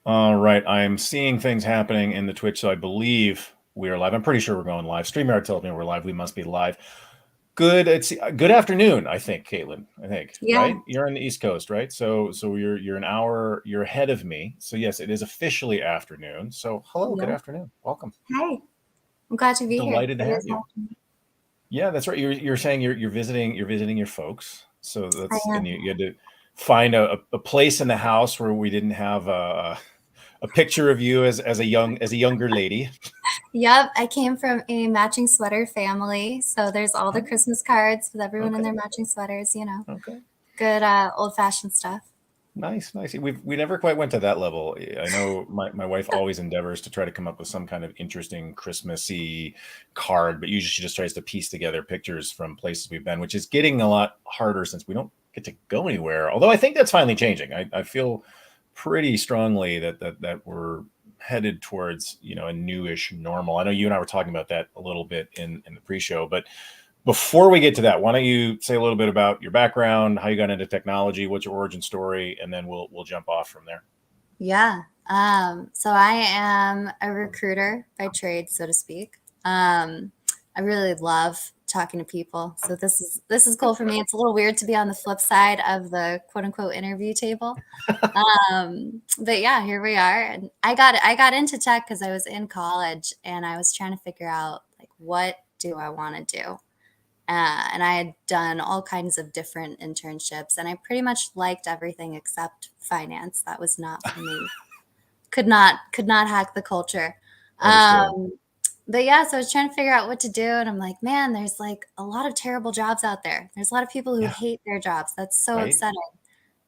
All right. I'm seeing things happening in the Twitch, so I believe we are live. I'm pretty sure we're going live. StreamYard tells me we're live. We must be live. Good afternoon, I think, Caitlin. I think, Yeah, right? You're on the East Coast, right? So you're an hour, you're ahead of me. So yes, it is officially afternoon. So hello, good yeah. afternoon. Welcome. Hi, I'm glad to be here. Delighted to It have is you. happening. Yeah, that's right. You're saying you're visiting your folks. So I that's and am. you had to find a place in the house where we didn't have a picture of you as a younger lady. Yep, I came from a matching sweater family, so there's all the Oh, Christmas cards with everyone in okay, their matching sweaters. okay, Good old-fashioned stuff. nice. We never quite went to that level. I know my wife always endeavors to try to come up with some kind of interesting Christmassy card, but usually she just tries to piece together pictures from places we've been, which is getting a lot harder since we don't get to go anywhere. Although I think that's finally changing. I feel pretty strongly that we're headed towards a newish normal. I know you and I were talking about that a little bit in the pre-show, but before we get to that, why don't you say a little bit about your background, how you got into technology, what's your origin story, and then we'll jump off from there. Yeah. So I am a recruiter by trade, so to speak. I really love talking to people. So this is cool for me. It's a little weird to be on the flip side of the quote unquote interview table. But yeah, here we are. And I got into tech because I was in college and I was trying to figure out like what do I want to do. And I had done all kinds of different internships, and I pretty much liked everything except finance. That was not for me. Could not hack the culture. Understood. Um, but yeah, so I was trying to figure out what to do, and I'm like, man, there's like a lot of terrible jobs out there. There's a lot of people who Yeah. hate their jobs. That's so Right. upsetting.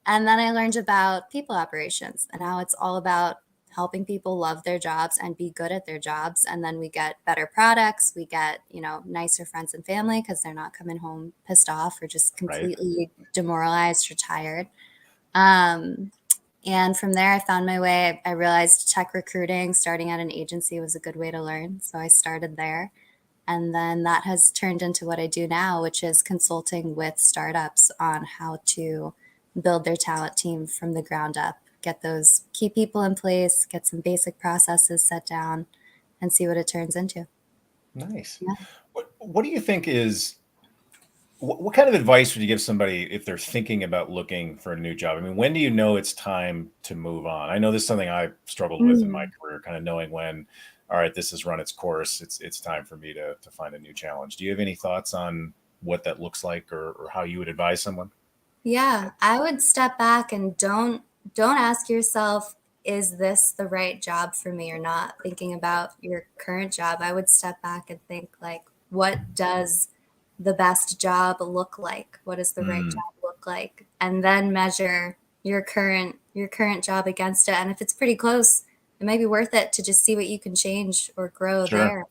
And then I learned about people operations and how it's all about helping people love their jobs and be good at their jobs. And then we get better products. We get, nicer friends and family because they're not coming home pissed off or just Right. completely demoralized or tired. Um, and from there, I found my way. I realized tech recruiting, starting at an agency, was a good way to learn. So I started there. And then that has turned into what I do now, which is consulting with startups on how to build their talent team from the ground up, get those key people in place, get some basic processes set down, and see what it turns into. Nice. Yeah. What do you think is what kind of advice would you give somebody if they're thinking about looking for a new job? I mean, when do you know it's time to move on? I know this is something I've struggled with in my Mm. career, kind of knowing when, all right, this has run its course. It's time for me to find a new challenge. Do you have any thoughts on what that looks like or how you would advise someone? Yeah, I would step back and don't ask yourself, is this the right job for me or not? Thinking about your current job, I would step back and think like, what does the best job look like? What does the right Mm, job look like? And then measure your current job against it. And if it's pretty close, it might be worth it to just see what you can change or grow sure. there.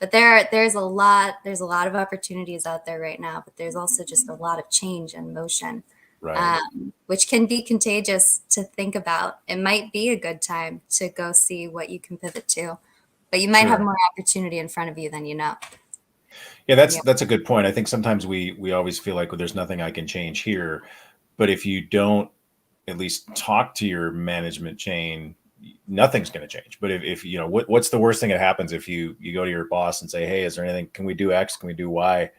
But there's a lot of opportunities out there right now, but there's also just a lot of change and motion, Right. which can be contagious to think about. It might be a good time to go see what you can pivot to, but you might have Sure. more opportunity in front of you than you know. Yeah, that's Yeah. that's a good point. I think sometimes we always feel like, well, there's nothing I can change here, but if you don't at least talk to your management chain, nothing's going to change. But if what's the worst thing that happens if you go to your boss and say, hey, is there anything? Can we do X? Can we do Y?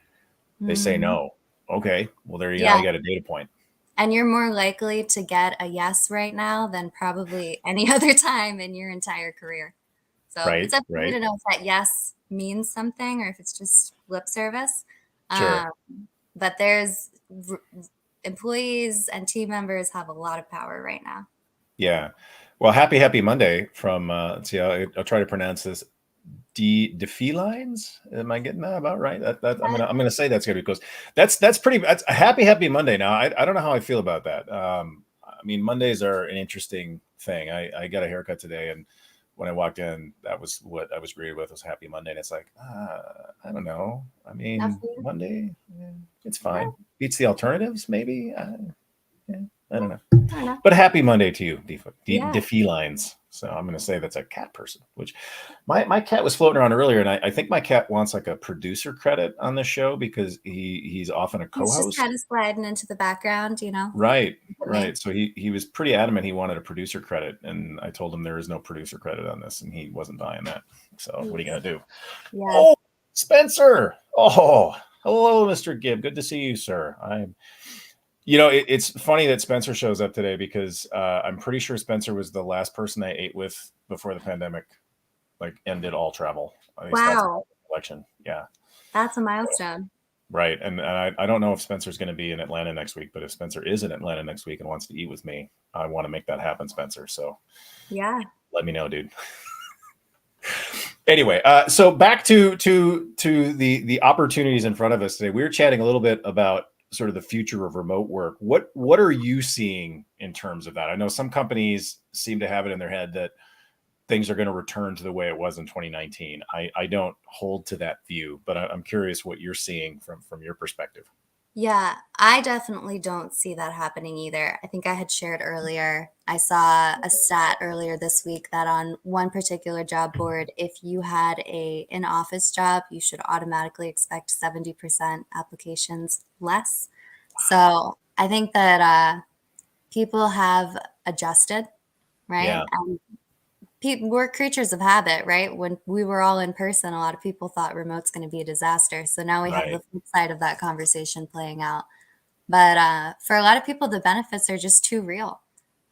They say Mhm. no. Okay, well there you now Yeah. you got a data point. And you're more likely to get a yes right now than probably any other time in your entire career. So it's Right, up to you right, to know if that yes means something or if it's just lip service. sure, Um, but employees and team members have a lot of power right now. yeah. Well, happy Monday from let's see, I'll try to pronounce this. Felines. Am I getting that about right? That I'm gonna say that's gonna be close. That's a happy Monday. Now I don't know how I feel about that. I mean Mondays are an interesting thing. I got a haircut today, and when I walked in, that was what I was greeted with was Happy Monday, and it's like I don't know. I Enough mean for you? Monday, yeah, it's Yeah, fine. Beats the alternatives, maybe. Yeah, I don't know. I don't know. But happy Monday to you, Yeah. Felines. So I'm going to say that's a cat person, which my cat was floating around earlier. And I think my cat wants like a producer credit on the show because he's often a He's just co-host. kind of sliding into the background, Right. with me. Right. So he was pretty adamant he wanted a producer credit. And I told him there is no producer credit on this. And he wasn't buying that. So what are you going to do? Yeah. Oh, Spencer. Oh, hello, Mr. Gibb. Good to see you, sir. It's funny that Spencer shows up today because I'm pretty sure Spencer was the last person I ate with before the pandemic like ended all travel. At least that's my Wow. collection. Yeah. That's a milestone. Right. And I don't know if Spencer's going to be in Atlanta next week, but if Spencer is in Atlanta next week and wants to eat with me, I want to make that happen, Spencer. So Yeah. let me know, dude. Anyway, so back to the opportunities in front of us today. We were chatting a little bit about sort of the future of remote work. What are you seeing in terms of that? I know some companies seem to have it in their head that things are going to return to the way it was in 2019. I don't hold to that view, but I'm curious what you're seeing from your perspective. Yeah, I definitely don't see that happening either. I think I had shared earlier, I saw a stat earlier this week that on one particular job board, if you had a in-office job, you should automatically expect 70% applications less. So I think that people have adjusted, right? Yeah, We're creatures of habit, right? When we were all in person, a lot of people thought remote's going to be a disaster. So now we have the right, flip side of that conversation playing out. But for a lot of people, the benefits are just too real.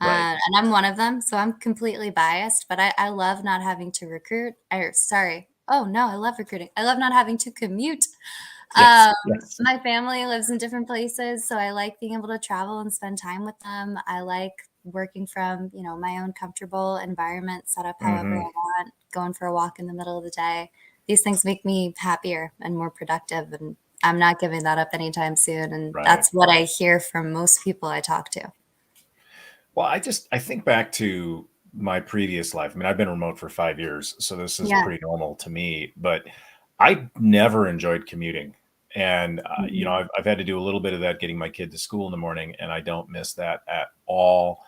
right. And I'm one of them. So I'm completely biased, but I love not having to recruit. Or, sorry. Oh, no, I love recruiting. I love not having to commute. Yes, yes, My family lives in different places, so I like being able to travel and spend time with them. I like working from, my own comfortable environment, set up however hmm I want, going for a walk in the middle of the day. These things make me happier and more productive, and I'm not giving that up anytime soon. And right. that's what I hear from most people I talk to. Well, I think back to my previous life. I mean, I've been remote for 5 years, so this is Yeah. pretty normal to me. But I never enjoyed commuting, and Mhm. I've had to do a little bit of that getting my kid to school in the morning, and I don't miss that at all.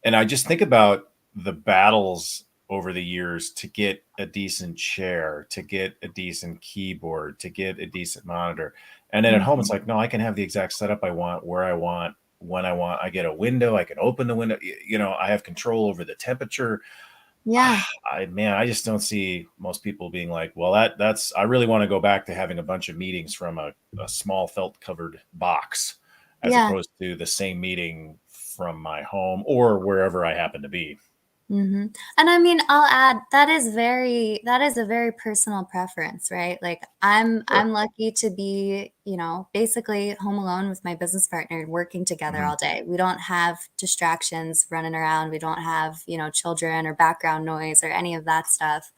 And I just think about the battles over the years to get a decent chair, to get a decent keyboard, to get a decent monitor. And then at home, it's Mhm. like, no, I can have the exact setup I want, where I want, when I want. I get a window, I can open the window. I have control over the temperature. Yeah. I just don't see most people being like, well, that's I really want to go back to having a bunch of meetings from a small felt covered box as Yeah. opposed to the same meeting from my home or wherever I happen to be. And I mean, I'll add that is a very personal preference, right? Like I'm Sure. lucky to be, basically home alone with my business partner working together Mhm. all day. We don't have distractions running around. We don't have, children or background noise or any of that stuff.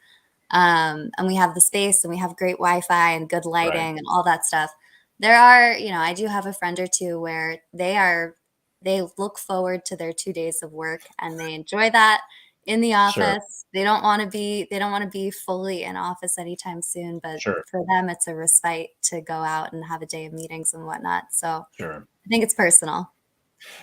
And we have the space and we have great Wi-Fi and good Right. lighting and all that stuff. There are, I do have a friend or two where they look forward to their 2 days of work and they enjoy that in the Sure. office. They don't want to be fully in office anytime soon, but Sure. for them, it's a respite to go out and have a day of meetings and whatnot. So Sure. I think it's personal.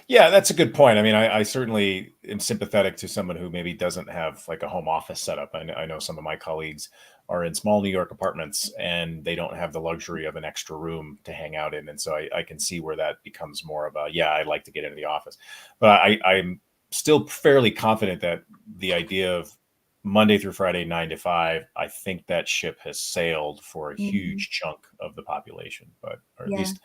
Yeah, that's a good point. I mean, I certainly am sympathetic to someone who maybe doesn't have like a home office setup. I know some of my colleagues are in small New York apartments and they don't have the luxury of an extra room to hang out in. And so I can see where that becomes more of a, yeah, I'd like to get into the office. But I'm still fairly confident that the idea of Monday through Friday, 9 to 5, I think that ship has sailed for a Mhm. huge chunk of the population, but or at Yeah. least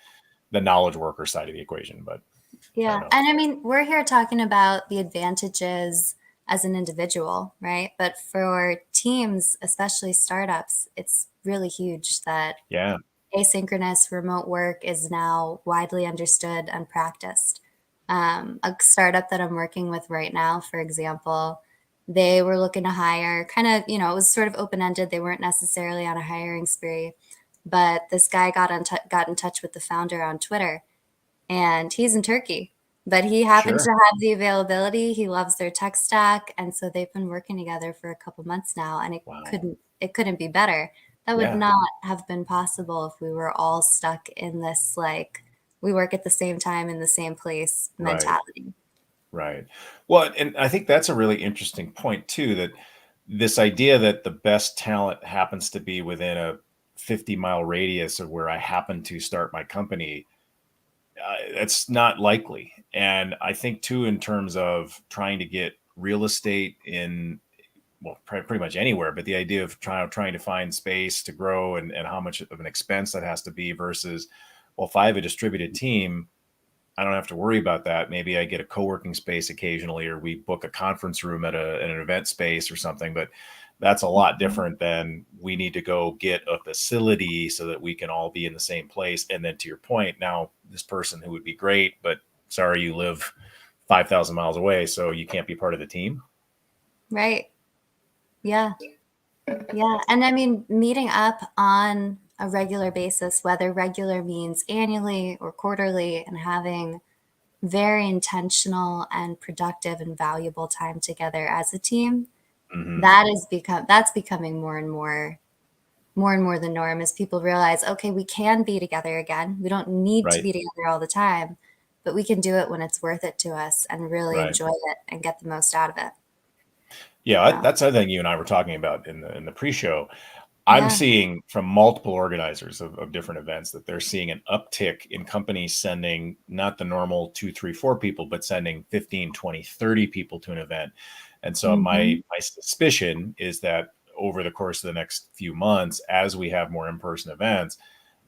the knowledge worker side of the equation. But I don't Yeah. know. And I mean, we're here talking about the advantages as an individual, right? But for teams, especially startups, it's really huge that Yeah. asynchronous remote work is now widely understood and practiced. A startup that I'm working with right now, for example, they were looking to hire kind of, it was sort of open ended. They weren't necessarily on a hiring spree, but this guy got in touch with the founder on Twitter and he's in Turkey, but he happened to Sure. have the availability. He loves their tech stack, and so they've been working together for a couple months now, and Wow. it couldn't be better. That would Yeah. not have been possible if we were all stuck in this like we work at the same time in the same place Right. mentality. Right. Well, and I think that's a really interesting point too, that this idea that the best talent happens to be within a 50-mile radius of where I happen to start my company, it's not likely. And I think too, in terms of trying to get real estate in, well, pretty much anywhere, but the idea of trying to find space to grow and how much of an expense that has to be versus, well, if I have a distributed team, I don't have to worry about that. Maybe I get a co-working space occasionally, or we book a conference room at an event space or something. But that's a lot Mhm. different than we need to go get a facility so that we can all be in the same place. And then to your point, now this person who would be great, but sorry, you live 5,000 miles away, so you can't be part of the team. Right. Yeah. Yeah. And I mean, meeting up on a regular basis, whether regular means annually or quarterly, and having very intentional and productive and valuable time together as a team, Hmm. that's becoming more and more the norm as people realize, okay, we can be together again. We don't need to Right. be together all the time, but we can do it when it's worth it to us and really Right. enjoy it and get the most out of it. Yeah, So, that's the thing you and I were talking about in the pre-show. I'm yeah. seeing from multiple organizers of different events that they're seeing an uptick in companies sending not the normal 2, 3, 4 people, but sending 15, 20, 30 people to an event. And so Hmm. my suspicion is that over the course of the next few months, as we have more in-person events,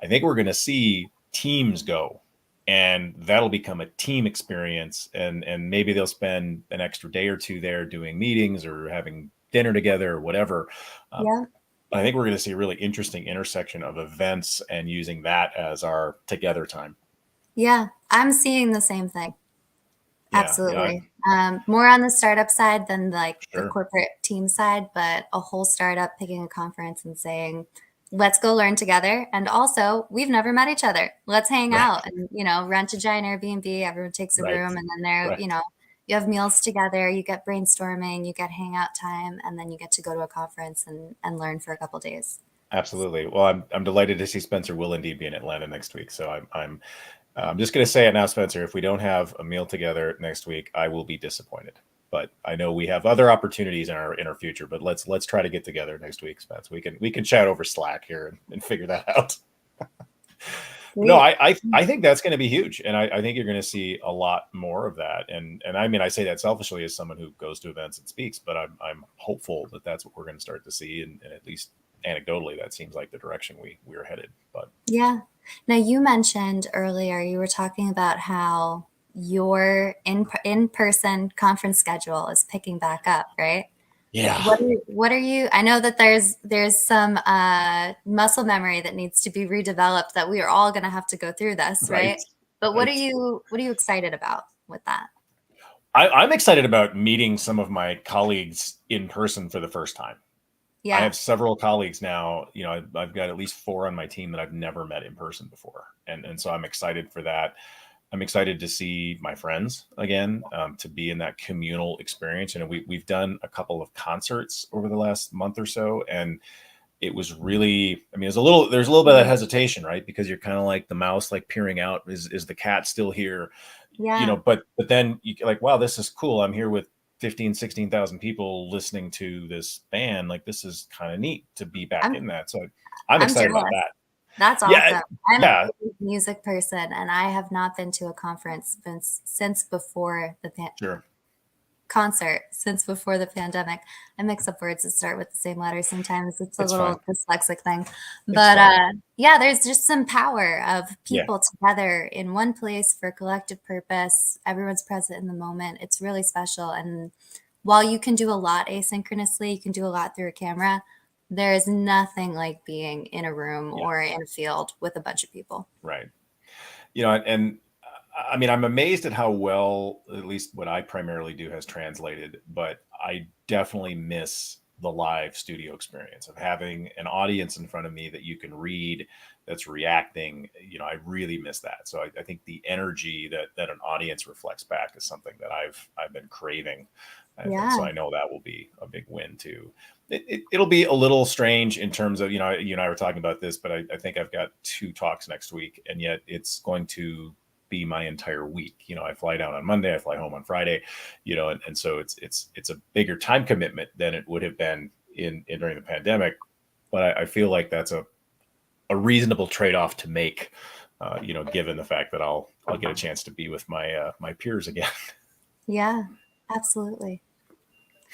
I think we're going to see teams go, and that'll become a team experience. And maybe they'll spend an extra day or two there doing meetings or having dinner together or whatever. Um, Yeah. I think we're going to see a really interesting intersection of events and using that as our together time. Yeah. I'm seeing the same thing. Yeah, yeah, Absolutely. More on the startup side than like the sure. corporate team side, but a whole startup picking a conference and saying, let's go learn together. And also, we've never met each other. Let's hang Right, out and, rent a giant Airbnb. Everyone takes a right, room and then there, right. you have meals together, you get brainstorming, you get hangout time, and then you get to go to a conference and learn for a couple days. Absolutely. Well, I'm delighted to see Spencer will indeed be in Atlanta next week. So I'm just going to say it now, Spencer. If we don't have a meal together next week, I will be disappointed. But I know we have other opportunities in our future. But let's try to get together next week, Spence. We can chat over Slack here and figure that out. But no, Sweet. I think that's going to be huge, and I think you're going to see a lot more of that. And I mean, I say that selfishly as someone who goes to events and speaks, but I'm hopeful that that's what we're going to start to see, and at least anecdotally, that seems like the direction we're headed. But Yeah. Now you mentioned earlier you were talking about how your in-person conference schedule is picking back up, right? yeah, What are you I know that there's some muscle memory that needs to be redeveloped that we are all going to have to go through this, right, right? But right. what are you excited about with that? I'm excited about meeting some of my colleagues in person for the first time. I Yeah. have several colleagues now. I've got at least 4 on my team that I've never met in person before, and so I'm excited for that. I'm excited to see my friends again, to be in that communal experience. We've done a couple of concerts over the last month or so, and it was really, I mean, there's a little bit of hesitation, right? Because you're kind of like the mouse, like peering out, is the cat still here? Yeah. But then you like, wow, this is cool. I'm here with 15, 16,000 people listening to this band. Like, this is kind of neat to be back I'm in that. So I'm I'm excited about jealous. that. That's Yeah. awesome. I'm a Yeah. big music person and I have not been to a conference since before the Sure. concert since before the pandemic. I mix up words that start with the same letters sometimes. It's a It's fine. little dyslexic thing. It's But fine. yeah, there's just some power of Yeah. people together in one place for a collective purpose. Everyone's present in the moment. It's really special. And while you can do a lot asynchronously, you can do a lot through a camera. There is nothing like being in a room Yeah. or in a field with a bunch of people. Right. And I mean, I'm amazed at how well, at least what I primarily do, has translated, but I definitely miss the live studio experience of having an audience in front of me that you can read, that's reacting. I really miss that. So I think the energy that an audience reflects back is something that I've been craving. And Yeah. so I know that will be a big win too. It'll be a little strange in terms of, you and I were talking about this, but I think I've got 2 talks next week, and yet it's going to be my entire week. I fly down on Monday, I fly home on Friday, and so it's a bigger time commitment than it would have been in during the pandemic. But I feel like that's a reasonable trade-off to make, given the fact that I'll get a chance to be with my peers again. Yeah, absolutely.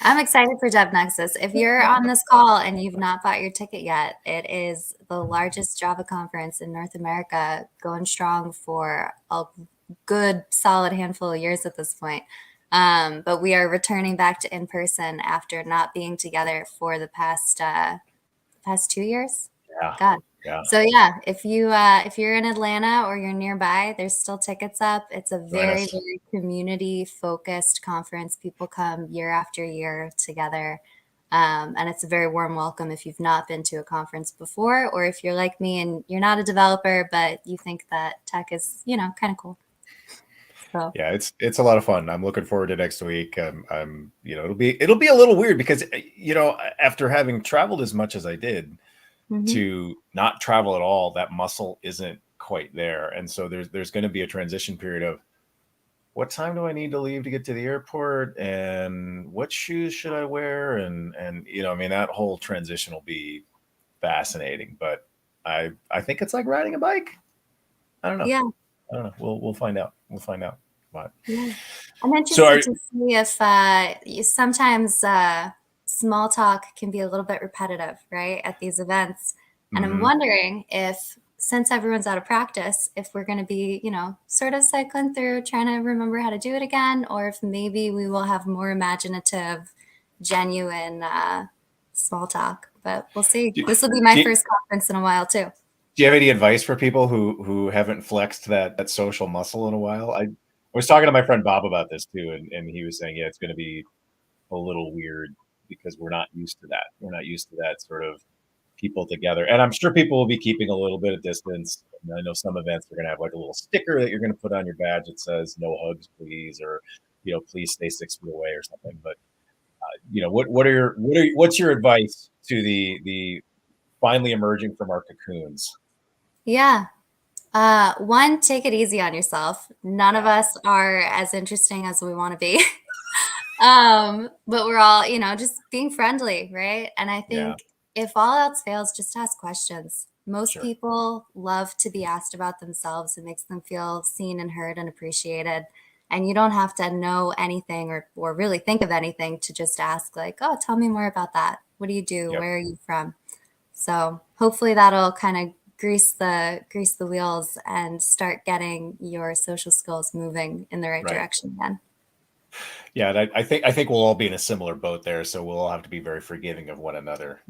I'm excited for Dev Nexus. If you're on this call and you've not bought your ticket yet, it is the largest Java conference in North America, going strong for a good solid handful of years at this point. But we are returning back to in person after not being together for the past 2 years. Yeah. God. Yeah. So yeah, if you're in Atlanta or you're nearby, there's still tickets up. It's a very, very community focused conference. People come year after year together. And it's a very warm welcome if you've not been to a conference before, or if you're like me and you're not a developer, but you think that tech is, kind of cool. So yeah, it's a lot of fun. I'm looking forward to next week. I'm it'll be a little weird because after having traveled as much as I did, to not travel at all, that muscle isn't quite there. And so there's going to be a transition period of what time do I need to leave to get to the airport, and what shoes should I wear? And that whole transition will be fascinating, but I think it's like riding a bike. I don't know. yeah. I don't know. We'll find out. But Yeah. I'm interested to see if sometimes small talk can be a little bit repetitive, right, at these events. And I'm wondering if, since everyone's out of practice, if we're going to be, sort of cycling through, trying to remember how to do it again, or if maybe we will have more imaginative, genuine small talk. But we'll see. This will be my first conference in a while, too. Do you have any advice for people who haven't flexed that social muscle in a while? I was talking to my friend Bob about this too, and he was saying, yeah, it's going to be a little weird because we're not used to that. We're not used to that sort of people together. And I'm sure people will be keeping a little bit of distance. And I know some events are going to have like a little sticker that you're going to put on your badge that says "No hugs, please," or please stay 6 feet away or something. But what's your advice to the finally emerging from our cocoons? Yeah. One, take it easy on yourself. None of us are as interesting as we want to be. But we're all, just being friendly, right? And I think if all else fails, just ask questions. Most people love to be asked about themselves. It makes them feel seen and heard and appreciated. And you don't have to know anything or really think of anything to just ask, like, oh, tell me more about that. What do you do? Where are you from? So hopefully that'll kind of grease the wheels and start getting your social skills moving in the right direction again. Yeah, I think we'll all be in a similar boat there, so we'll all have to be very forgiving of one another,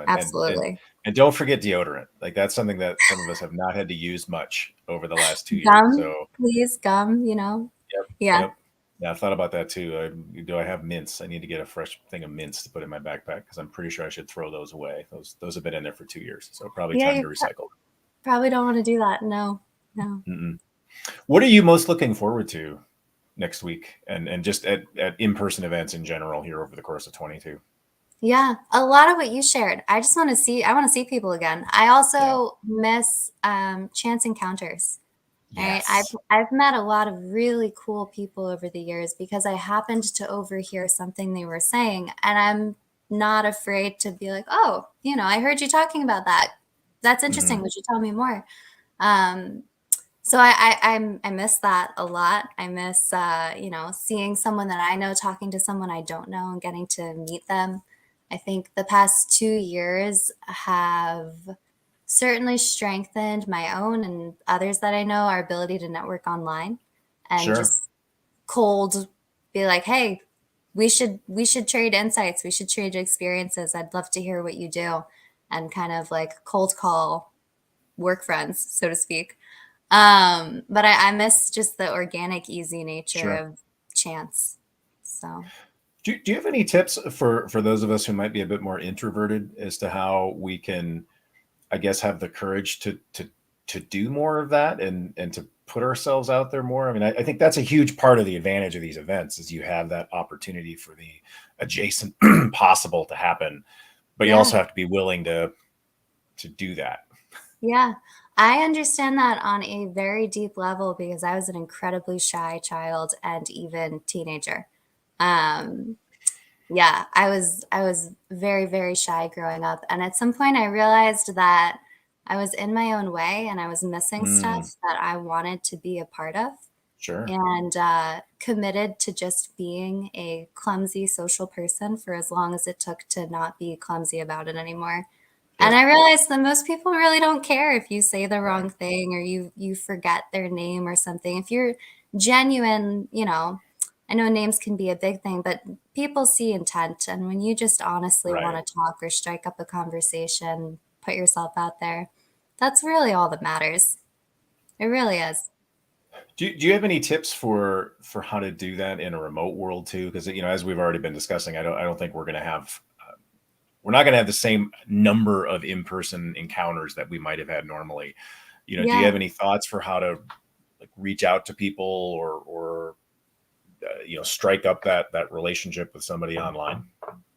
Absolutely. And don't forget deodorant. Like that's something that some of us have not had to use much over the last 2 years. Gum, so please, gum. Yeah. Yeah, I thought about that too. Do I have mints? I need to get a fresh thing of mints to put in my backpack because I'm pretty sure I should throw those away. Those have been in there for 2 years, so probably time to recycle. Probably don't want to do that. No. What are you most looking forward to next week, and just at in-person events in general here over the course of 22? Yeah, a lot of what you shared. I want to see people again. I also miss chance encounters. Right? I've met a lot of really cool people over the years because I happened to overhear something they were saying, and I'm not afraid to be like, oh, I heard you talking about that. That's interesting. Would you tell me more? So I miss that a lot. I miss seeing someone that I know talking to someone I don't know and getting to meet them. I think the past 2 years have certainly strengthened my own and others that I know, our ability to network online and just cold be like, hey, we should trade insights. We should trade experiences. I'd love to hear what you do, and kind of like cold call work friends, so to speak. But I miss just the organic, easy nature of chance. So do you have any tips for those of us who might be a bit more introverted as to how we can, I guess, have the courage to do more of that and to put ourselves out there more? I mean, I think that's a huge part of the advantage of these events is you have that opportunity for the adjacent possible to happen, but you also have to be willing to do that. Yeah, I understand that on a very deep level because I was an incredibly shy child and even teenager. Um, yeah, I was very, very shy growing up. And at some point I realized that I was in my own way and I was missing Mm, stuff that I wanted to be a part of, sure. and committed to just being a clumsy social person for as long as it took to not be clumsy about it anymore. And Yep. I realized that most people really don't care if you say the Right. wrong thing or you forget their name or something. If you're genuine, I know names can be a big thing, but people see intent. And when you just honestly Right. want to talk or strike up a conversation, put yourself out there, that's really all that matters. It really is. Do you have any tips for how to do that in a remote world too? Because as we've already been discussing, I don't think we're not going to have the same number of in-person encounters that we might have had normally. Do you Yeah. have any thoughts for how to like reach out to people or strike up that relationship with somebody online?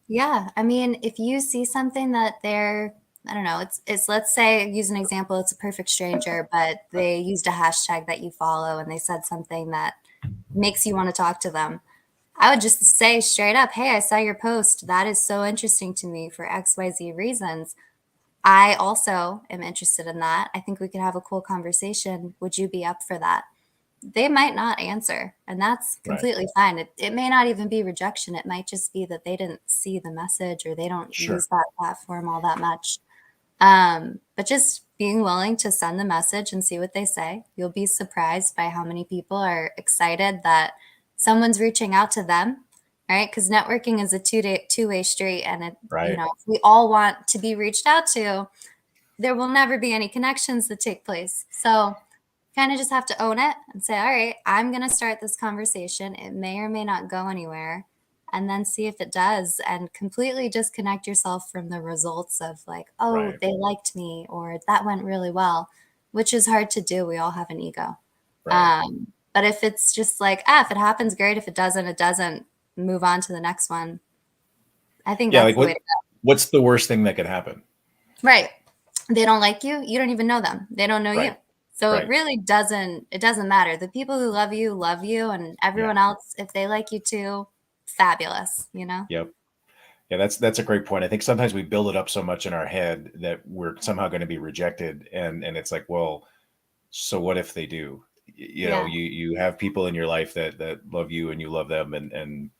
Yeah. I mean, if you see something that they're, I don't know, it's let's say, use an example, it's a perfect stranger, but they used a hashtag that you follow and they said something that makes you want to talk to them. I would just say straight up, hey, I saw your post. That is so interesting to me for XYZ reasons. I also am interested in that. I think we could have a cool conversation. Would you be up for that? They might not answer, and that's Right. completely fine. It may not even be rejection. It might just be that they didn't see the message or they don't Sure. use that platform all that much. But just being willing to send the message and see what they say. You'll be surprised by how many people are excited that someone's reaching out to them, right? Because networking is a two-way street, and Right. if we all want to be reached out to, there will never be any connections that take place. So kind of just have to own it and say, all right, I'm going to start this conversation. It may or may not go anywhere. And then see if it does, and completely disconnect yourself from the results of, like, oh, Right. they liked me or that went really well, which is hard to do. We all have an ego. Right. But if it's just like, if it happens, great. If it doesn't, it doesn't. Move on to the next one. I think Yeah. that's Like the way to what's the worst thing that could happen? go. Right. They don't like you. You don't even know them. They don't know you. Right. So it Right. really doesn't matter. The people who love you, and Yeah. everyone else, if they like you too, fabulous, you know? Yep. Yeah, that's a great point. I think sometimes we build it up so much in our head that we're somehow going to be rejected, and it's like, well, so what if they do? Yeah, You have people in your life that love you and you love them, and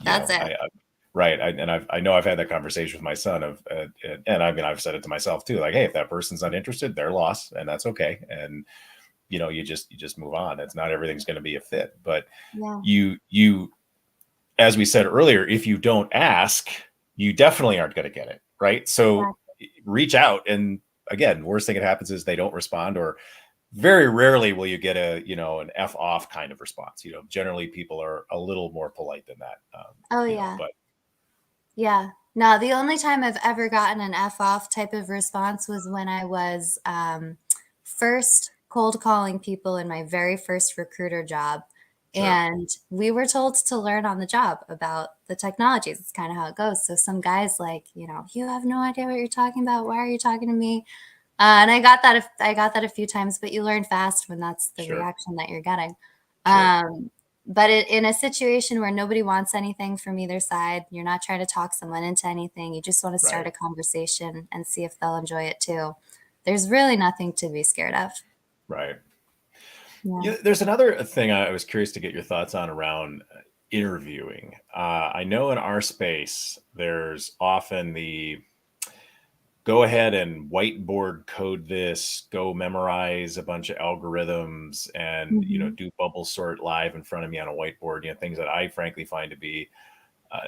that's it. right. I know I've had that conversation with my son and I mean I've said it to myself too, like, hey, if that person's not interested, they're lost, and that's okay. And you just move on. It's not everything's going to be a fit, but Yeah, you as we said earlier, if you don't ask, you definitely aren't going to get it. Right. So exactly. reach out. And again, worst thing that happens is they don't respond, or very rarely will you get an F off kind of response. Generally people are a little more polite than that. Oh, yeah. But Yeah. No, the only time I've ever gotten an F off type of response was when I was first cold calling people in my very first recruiter job. sure. And we were told to learn on the job about the technologies. It's kind of how it goes. So some guys like, you have no idea what you're talking about. Why are you talking to me? And I got that a few times, but you learn fast when that's the Sure. reaction that you're getting. Sure. But in a situation where nobody wants anything from either side, you're not trying to talk someone into anything. You just want to start Right. a conversation and see if they'll enjoy it too. There's really nothing to be scared of. Right. Yeah. Yeah, there's another thing I was curious to get your thoughts on around interviewing. I know in our space, there's often the go ahead and whiteboard code this, go memorize a bunch of algorithms, and Hmm. do bubble sort live in front of me on a whiteboard. Things that I frankly find to be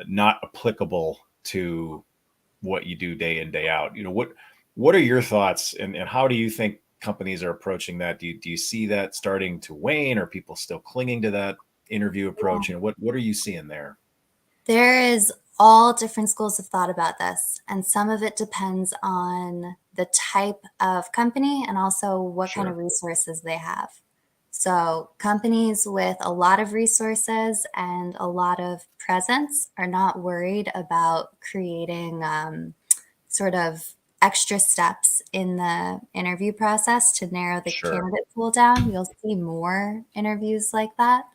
not applicable to what you do day in day out. What are your thoughts, and how do you think companies are approaching that? Do you see that starting to wane? Are people still clinging to that interview approach? What are you seeing there? There is all different schools of thought about this, and some of it depends on the type of company and also what kind of Sure. resources they have. So, companies with a lot of resources and a lot of presence are not worried about creating sort of extra steps in the interview process to narrow the Sure. candidate pool down. You'll see more interviews like that.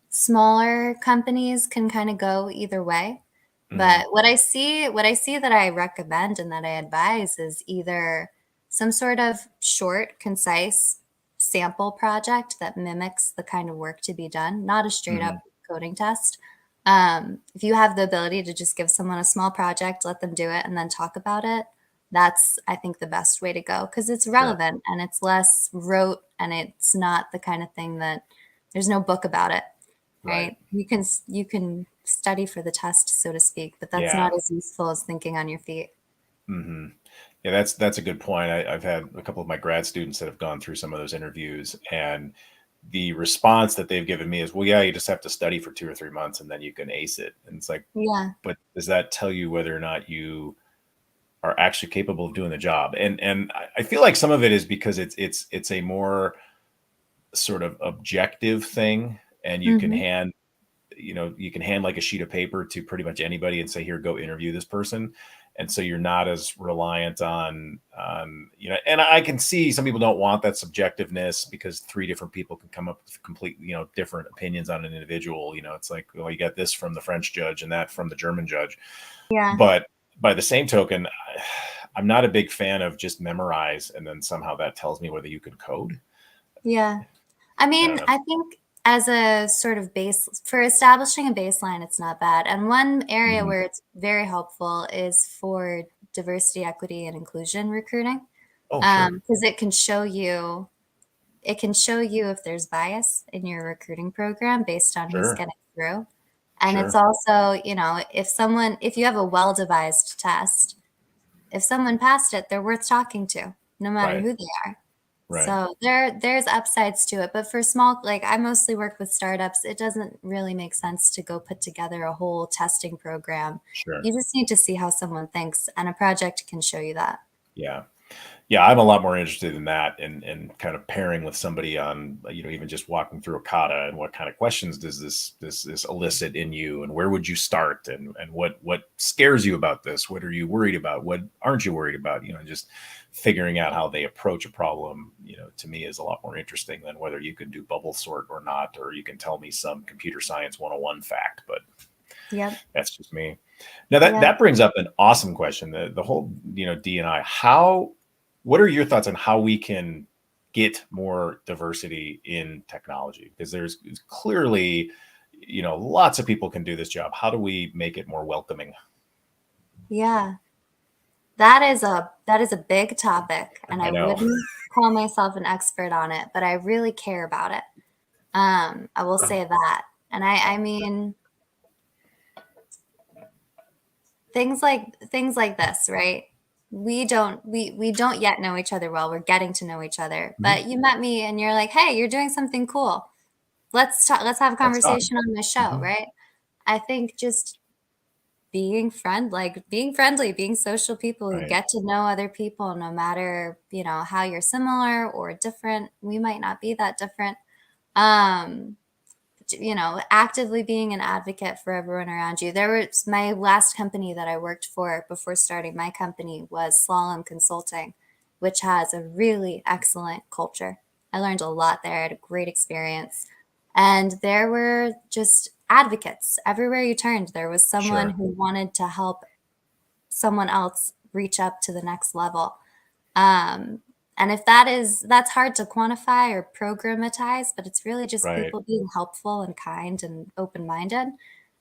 Smaller companies can kind of go either way. But what I see that I recommend and that I advise is either some sort of short, concise sample project that mimics the kind of work to be done, not a straight up coding test. If you have the ability to just give someone a small project, let them do it, and then talk about it, that's, I think, the best way to go because it's relevant and it's less rote and it's not the kind of thing that there's no book about it, right? You can study for the test, so to speak, but that's not as useful as thinking on your feet. Yeah, that's a good point. I've had a couple of my grad students that have gone through some of those interviews, and the response that they've given me is, well, yeah, you just have to study for 2 or 3 months and then you can ace it. And it's like, Yeah. but does that tell you whether or not you are actually capable of doing the job? And I feel like some of it is because it's a more sort of objective thing, and you can hand like a sheet of paper to pretty much anybody and say, here, go interview this person. And so you're not as reliant on and I can see some people don't want that subjectiveness because 3 different people can come up with complete, different opinions on an individual. It's like, well, you got this from the French judge and that from the German judge. Yeah. But by the same token, I'm not a big fan of just memorize and then somehow that tells me whether you can code. Yeah. I mean, I think as a sort of base for establishing a baseline, it's not bad. And one area where it's very helpful is for diversity, equity, and inclusion recruiting. Oh, sure. Because it can show you if there's bias in your recruiting program based on who's Sure. getting through. And Sure. it's also, if you have a well-devised test, if someone passed it, they're worth talking to, no matter Right. who they are. Right. So there's upsides to it, but for small, like I mostly work with startups, it doesn't really make sense to go put together a whole testing program. Sure. You just need to see how someone thinks, and a project can show you that. Yeah. Yeah, I'm a lot more interested in that and kind of pairing with somebody on, even just walking through a kata and what kind of questions does this elicit in you and where would you start and what scares you about this? What are you worried about? What aren't you worried about? Just figuring out how they approach a problem, to me is a lot more interesting than whether you can do bubble sort or not, or you can tell me some computer science 101 fact, but that's just me. Now that brings up an awesome question. The whole, D&I, what are your thoughts on how we can get more diversity in technology? Because there's clearly, lots of people can do this job. How do we make it more welcoming? Yeah. That is a big topic, and I I know. wouldn't call myself an expert on it, but I really care about it. I will say that. And I mean, things like this, right? We don't yet know each other well. We're getting to know each other. But you met me and you're like, "Hey, you're doing something cool. Let's talk, let's have a Let's talk. conversation on the show," right? I think just being friendly, being social people who Right. get to know other people no matter, how you're similar or different. We might not be that different. Um, actively being an advocate for everyone around you. There was my last company that I worked for before starting my company was Slalom Consulting, which has a really excellent culture. I learned a lot there. I had a great experience. And there were just advocates everywhere you turned. There was someone who wanted to help someone else reach up to the next level. And if that's hard to quantify or programatize, but it's really just people being helpful and kind and open-minded.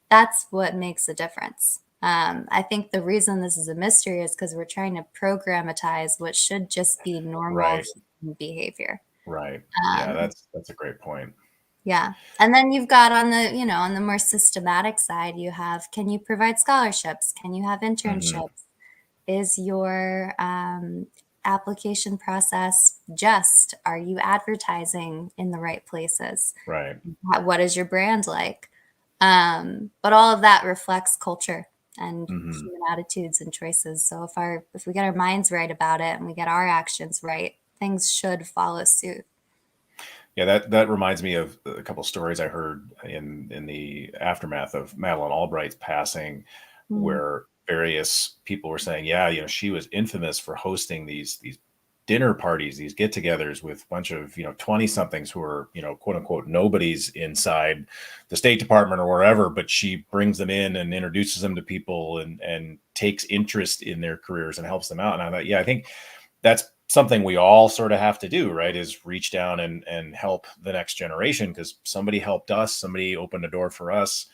That's what makes a difference. I think the reason this is a mystery is because we're trying to programatize what should just be normal human behavior. Right. Yeah, that's a great point. Yeah. And then you've got on the more systematic side, you have, can you provide scholarships? Can you have internships? Is your application process just? Are you advertising in the right places? Right. What is your brand like? But all of that reflects culture and human attitudes and choices. So if we get our minds right about it and we get our actions right, things should follow suit. Yeah, that reminds me of a couple stories I heard in the aftermath of Madeleine Albright's passing, where various people were saying, yeah, she was infamous for hosting these dinner parties, these get-togethers with a bunch of 20 somethings who are quote unquote nobodies inside the State Department or wherever, but she brings them in and introduces them to people and takes interest in their careers and helps them out. And I thought, yeah, I think that's something we all sort of have to do, right? Is reach down and help the next generation, because somebody helped us, somebody opened a door for us.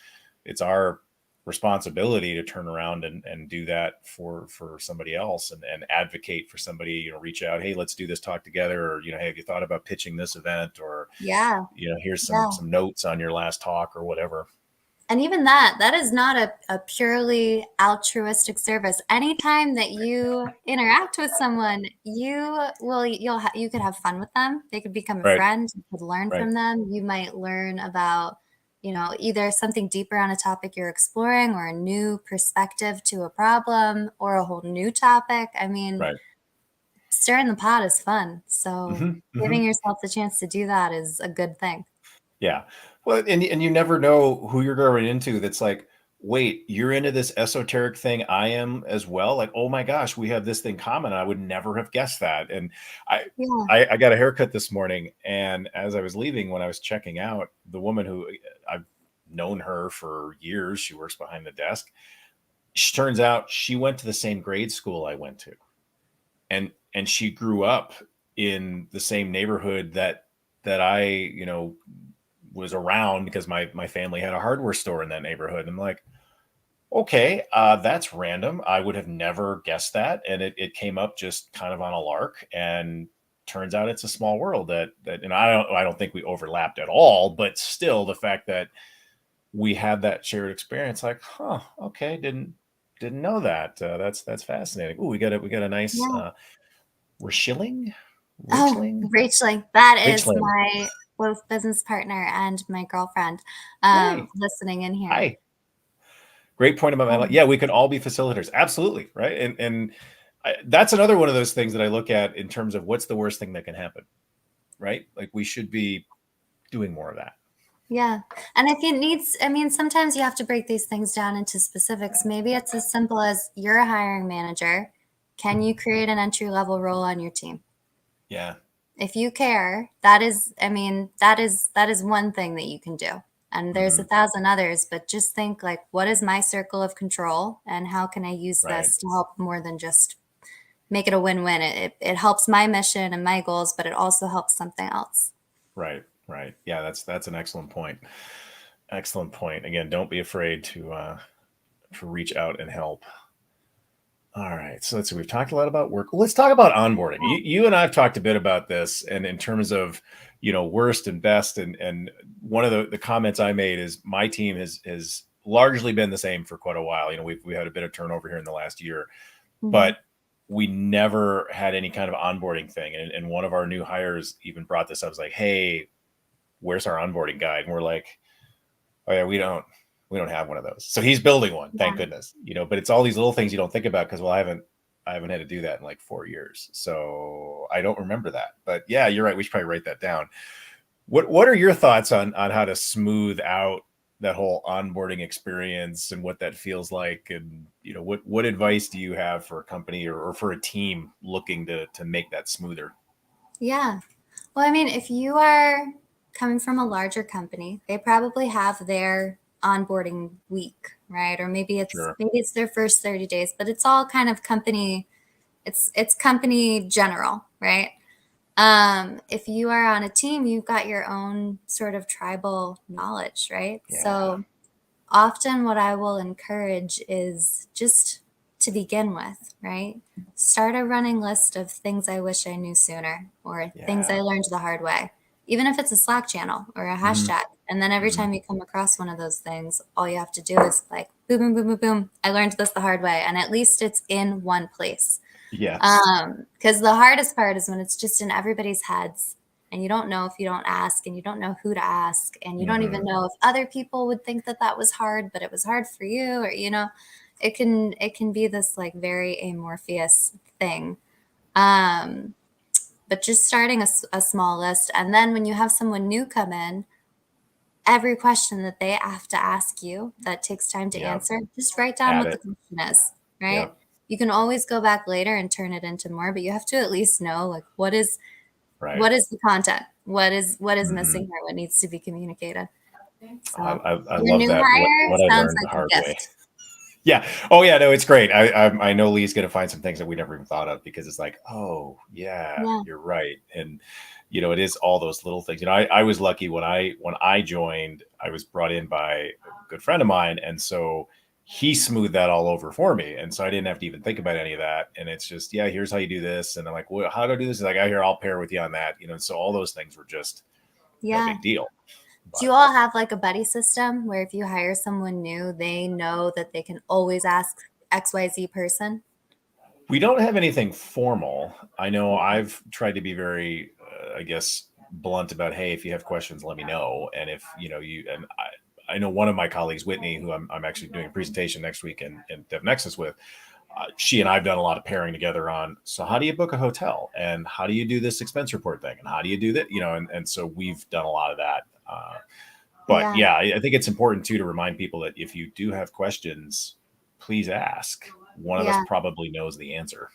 It's our responsibility to turn around and do that for somebody else, and advocate for somebody, reach out, hey, let's do this talk together, or hey, have you thought about pitching this event, or Yeah. here's Yeah. some notes on your last talk or whatever. And even that is not a purely altruistic service. Anytime that you interact with someone, you could have fun with them. They could become a Right. friend. You could learn Right. from them. You might learn about, either something deeper on a topic you're exploring, or a new perspective to a problem, or a whole new topic. I mean, Right. stirring the pot is fun. So Mm-hmm. Mm-hmm. giving yourself the chance to do that is a good thing. Yeah. Well, and you never know who you're going into that's like, wait, you're into this esoteric thing. I am as well. Like, oh my gosh, we have this thing common. I would never have guessed that. And I, Yeah. I got a haircut this morning, and as I was leaving, when I was checking out, the woman who I've known her for years, she works behind the desk. She turns out she went to the same grade school I went to, and she grew up in the same neighborhood that I, was around, because my family had a hardware store in that neighborhood. I'm like, okay, that's random. I would have never guessed that, and it came up just kind of on a lark. And turns out it's a small world that, and I don't think we overlapped at all, but still, the fact that we had that shared experience, like, huh, okay, didn't know that. That's fascinating. Ooh, we got a nice Yeah. Rachling, Oh, Rachling, Rachel, that is Rachling. my both business partner and my girlfriend, Yay! listening in here. Hi. Great point about my life. Um, Yeah, we could all be facilitators. Absolutely. Right. And that's another one of those things that I look at in terms of what's the worst thing that can happen. Right. Like, we should be doing more of that. yeah. And if it needs, I mean, sometimes you have to break these things down into specifics. Maybe it's as simple as, you're a hiring manager. Can you create an entry level role on your team? Yeah. If you care, that is, I mean, that is one thing that you can do. And there's Mm-hmm. 1,000 others, but just think, like, what is my circle of control, and how can I use Right. this to help more than just make it a win-win? It helps my mission and my goals, but it also helps something else. Right. Right. Yeah. That's an excellent point. Excellent point. Again, don't be afraid to reach out and help. All right. So let's see. We've talked a lot about work. Let's talk about onboarding. You and I've talked a bit about this, and in terms of, worst and best. And one of the comments I made is, my team has largely been the same for quite a while. We had a bit of turnover here in the last year, Mhm. but we never had any kind of onboarding thing. And one of our new hires even brought this up. I was like, hey, where's our onboarding guide? And we're like, oh yeah, we don't have one of those. So he's building one, thank Yeah. goodness. But it's all these little things you don't think about, because, well, I haven't had to do that in like 4 years. So I don't remember that. But yeah, you're right. We should probably write that down. What are your thoughts on how to smooth out that whole onboarding experience, and what that feels like? And what advice do you have for a company, or for a team looking to make that smoother? Yeah. Well, I mean, if you are coming from a larger company, they probably have their onboarding week, right? Or Sure. maybe it's their first 30 days, but it's all kind of company, it's company general, right? If you are on a team, you've got your own sort of tribal knowledge, right? Yeah. So often what I will encourage is just to begin with, right? Start a running list of things I wish I knew sooner, or things I Yeah. learned the hard way, even if it's a Slack channel or a Hmm. hashtag. And then every Hmm. time you come across one of those things, all you have to do is, like, boom, boom, boom, boom, boom. I learned this the hard way. And at least it's in one place. Yes. Because the hardest part is when it's just in everybody's heads, and you don't know if you don't ask, and you don't know who to ask, and you don't even Hmm. know if other people would think that that was hard, but it was hard for you, or it can be this, like, very amorphous thing. Um, but just starting a small list, and then when you have someone new come in, every question that they have to ask you that takes time to Yeah. answer, just write down Add what the it. question is. right? Yep. You can always go back later and turn it into more, but you have to at least know like what is Right. the content? What is Mhm. missing here? What needs to be communicated? So I your love new that. hire What I sounds learned the like a hard way. gift. Yeah. Oh yeah. No, it's great. I know Lee's going to find some things that we never even thought of, because it's like, oh yeah, Yeah. you're right. And it is all those little things. I was lucky when I joined. I was brought in by a good friend of mine, and so he smoothed that all over for me, and so I didn't have to even think about any of that. And it's just, yeah, here's how you do this, and I'm like, well, how do I do this? He's like, I hear, I'll pair with you on that. So all those things were just no Yeah. big deal. Do you But all have like a buddy system where if you hire someone new, they know that they can always ask XYZ person? we don't have anything formal. I know I've tried to be very, I guess, blunt about, hey, if you have questions, let me know. And if and I know one of my colleagues, Whitney, who I'm actually doing a presentation next week in DevNexus with. She and I've done a lot of pairing together on, so how do you book a hotel, and how do you do this expense report thing, and how do you do that, and so we've done a lot of that. But Yeah. yeah, I think it's important too to remind people that if you do have questions, please ask. One of us Yeah. probably knows the answer.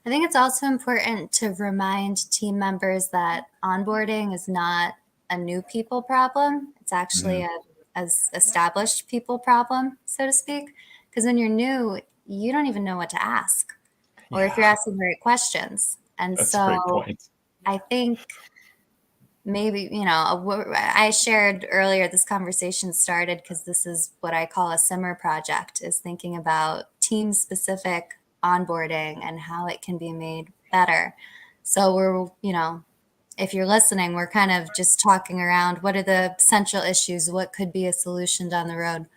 I think it's also important to remind team members that onboarding is not a new people problem. It's actually Mhm. a as established people problem, so to speak. Because when you're new, you don't even know what to ask or if you're Yeah, asking the right questions. And that's a great so point. I think maybe, I shared earlier this conversation started because this is what I call a simmer project, is thinking about team specific onboarding and how it can be made better. So if you're listening, we're kind of just talking around what are the central issues, what could be a solution down the road.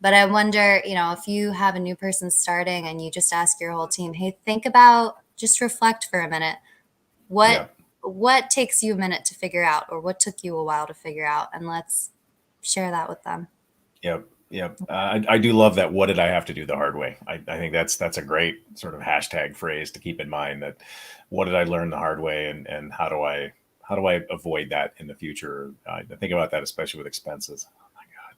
But I wonder, if you have a new person starting and you just ask your whole team, hey, just reflect for a minute. What Yeah. what takes you a minute to figure out, or what took you a while to figure out, and let's share that with them. Yep. Yep. I do love that. What did I have to do the hard way? I think that's a great sort of hashtag phrase to keep in mind. That what did I learn the hard way, and how do I avoid that in the future? I think about that especially with expenses. Oh my God.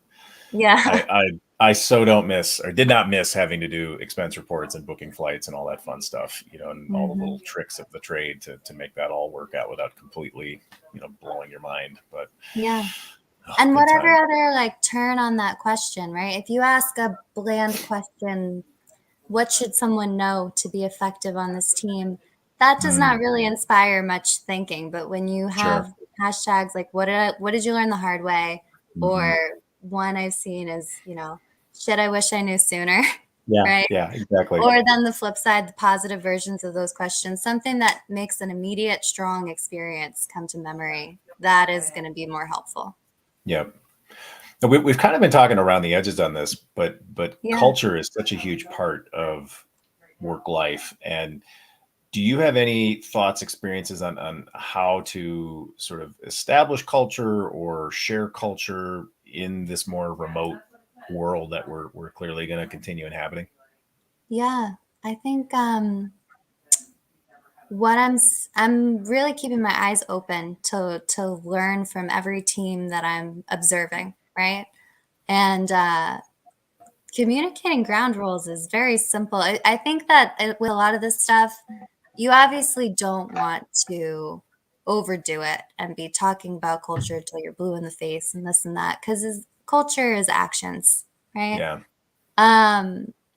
Yeah. I so don't miss, or did not miss, having to do expense reports and booking flights and all that fun stuff, and all the Hmm. little tricks of the trade to make that all work out without completely, blowing your mind. But Yeah. oh, And good whatever times. other like turn on that question, right? If you ask a bland question, what should someone know to be effective on this team? That does not Mm, really inspire much thinking. But when you sure. have hashtags like what did you learn the hard way? Hmm. Or one I've seen is, shit, I wish I knew sooner. Yeah. Right? Yeah. Exactly. Or then the flip side, the positive versions of those questions, something that makes an immediate, strong experience come to memory. That is going to be more helpful. Yep. And we've kind of been talking around the edges on this, but Yeah. culture is such a huge part of work life. And do you have any thoughts, experiences on how to sort of establish culture or share culture in this more remote world that we're clearly going to continue inhabiting? Yeah. I think I'm really keeping my eyes open to learn from every team that I'm observing, right? And communicating ground rules is very simple. I think that with a lot of this stuff, you obviously don't want to overdo it and be talking about culture till you're blue in the face and this and that, because culture is actions, right? Yeah,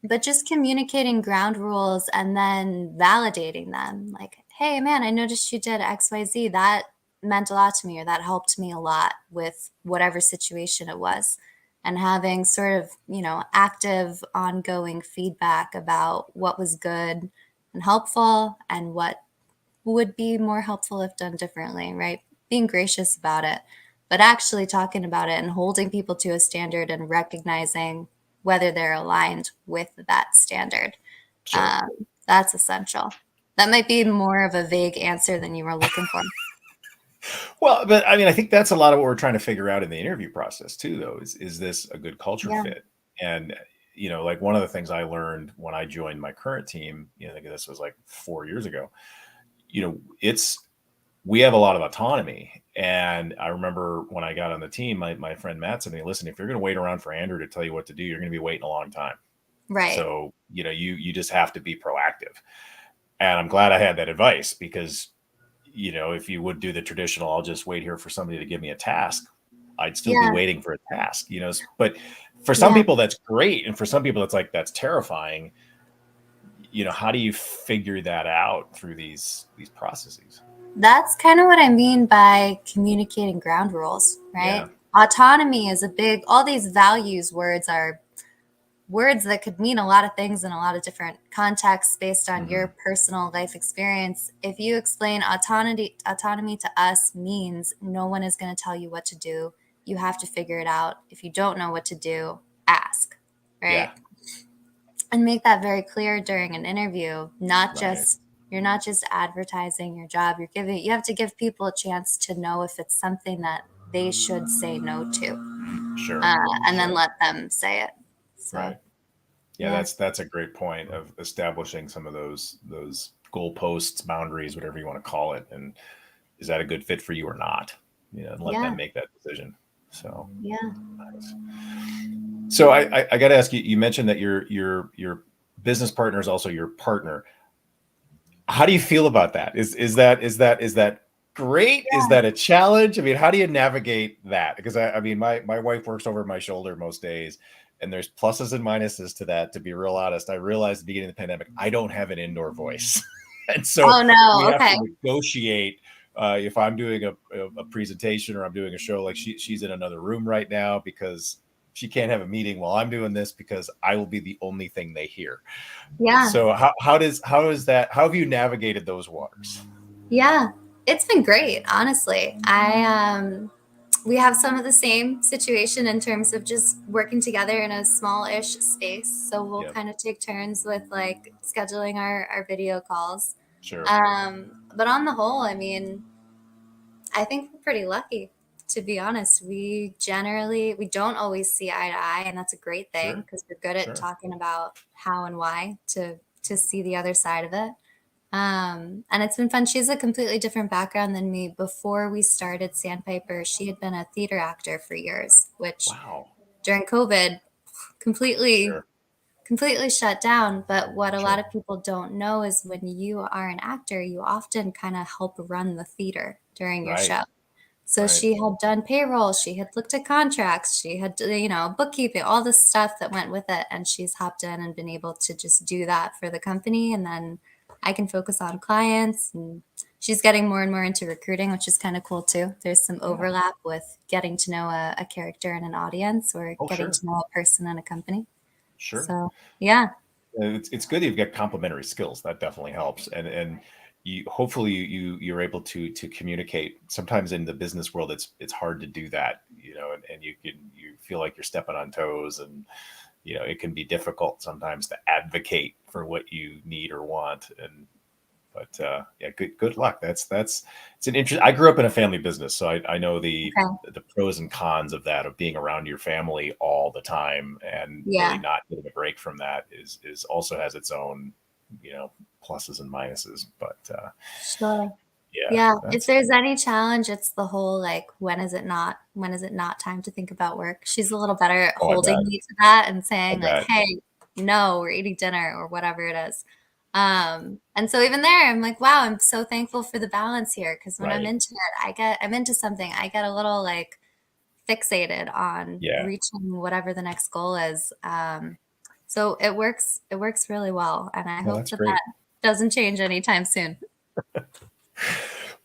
But just communicating ground rules and then validating them. Like, hey, man, I noticed you did XYZ. That meant a lot to me, or that helped me a lot with whatever situation it was. And having sort of, active, ongoing feedback about what was good and helpful and what would be more helpful if done differently, right? Being gracious about it, but actually talking about it and holding people to a standard and recognizing whether they're aligned with that standard. sure. That's essential. That might be more of a vague answer than you were looking for. Well, but I mean, I think that's a lot of what we're trying to figure out in the interview process too, though. Is this a good culture Yeah. fit? And like one of the things I learned when I joined my current team, I think this was like 4 years ago. It's we have a lot of autonomy. And I remember when I got on the team, my friend Matt said to me, listen, if you're going to wait around for Andrew to tell you what to do, you're going to be waiting a long time. Right. So, you just have to be proactive. And I'm glad I had that advice because, if you would do the traditional, I'll just wait here for somebody to give me a task, I'd still be Yeah. waiting for a task, but for some Yeah. people that's great. And for some people it's like, that's terrifying. How do you figure that out through these processes? That's kind of what I mean by communicating ground rules, right? Yeah. Autonomy is all these values words are words that could mean a lot of things in a lot of different contexts based on Mm-hmm. your personal life experience. If you explain autonomy to us means no one is going to tell you what to do. You have to figure it out. If you don't know what to do, ask, right? Yeah. And make that very clear during an interview. Right. You're not just advertising your job. You have to give people a chance to know if it's something that they should say no to, Sure. and then Sure. let them say it. So Right. Yeah, yeah. that's a great point of establishing some of those goalposts, boundaries, whatever you want to call it, and is that a good fit for you or not? And let Yeah. them make that decision. So Yeah. nice. So I got to ask you. You mentioned that your business partner is also your partner. How do you feel about that? Is that great? Is Yeah. that a challenge? I mean, how do you navigate that? Because I mean, my wife works over my shoulder most days, and there's pluses and minuses to that. To be real honest, I realized at the beginning of the pandemic, I don't have an indoor voice, and so Oh we no. have Okay. to negotiate. If I'm doing a presentation or I'm doing a show, like she's in another room right now because she can't have a meeting while I'm doing this because I will be the only thing they hear. Yeah. So how have you navigated those waters? Yeah. It's been great, honestly. We have some of the same situation in terms of just working together in a small-ish space. So we'll Yep. kind of take turns with like scheduling our video calls. Sure. But on the whole, I mean, I think we're pretty lucky, to be honest. We don't always see eye to eye, and that's a great thing Sure. because we're good at Sure. talking about how and why to see the other side of it. And it's been fun. She has a completely different background than me. Before we started Sandpiper, she had been a theater actor for years, which Wow. during COVID completely Sure. completely shut down. But what a lot Sure. of people don't know is when you are an actor, you often kind of help run the theater during your Right. show. So Right. she had done payroll, she had looked at contracts, she had, bookkeeping, all the stuff that went with it. And she's hopped in and been able to just do that for the company. And then I can focus on clients. And she's getting more and more into recruiting, which is kind of cool too. There's some Yeah. overlap with getting to know a character in an audience or Oh, getting sure. to know a person in a company. Sure. So, yeah. It's good that you've got complementary skills. That definitely helps. And you hopefully you're able to communicate. Sometimes in the business world, it's hard to do that, and you feel like you're stepping on toes, and it can be difficult sometimes to advocate for what you need or want. But yeah, good luck. It's an interest. I grew up in a family business, so I know Okay. the pros and cons of that, of being around your family all the time and really Yeah. not getting a break from that is also has its own, pluses and minuses. But Sure. yeah, Yeah, if that's there's any challenge, it's the whole like, when is it not time to think about work? She's a little better at oh, I holding bet, me to that and I saying like, bet, hey, no, we're eating dinner or whatever it is. And so even there, I'm like, wow, I'm so thankful for the balance here because when I'm right, into it, I'm into something, I get a little like fixated on yeah, reaching whatever the next goal is. So it works really well, and I well, hope that's that that great. doesn't change anytime soon.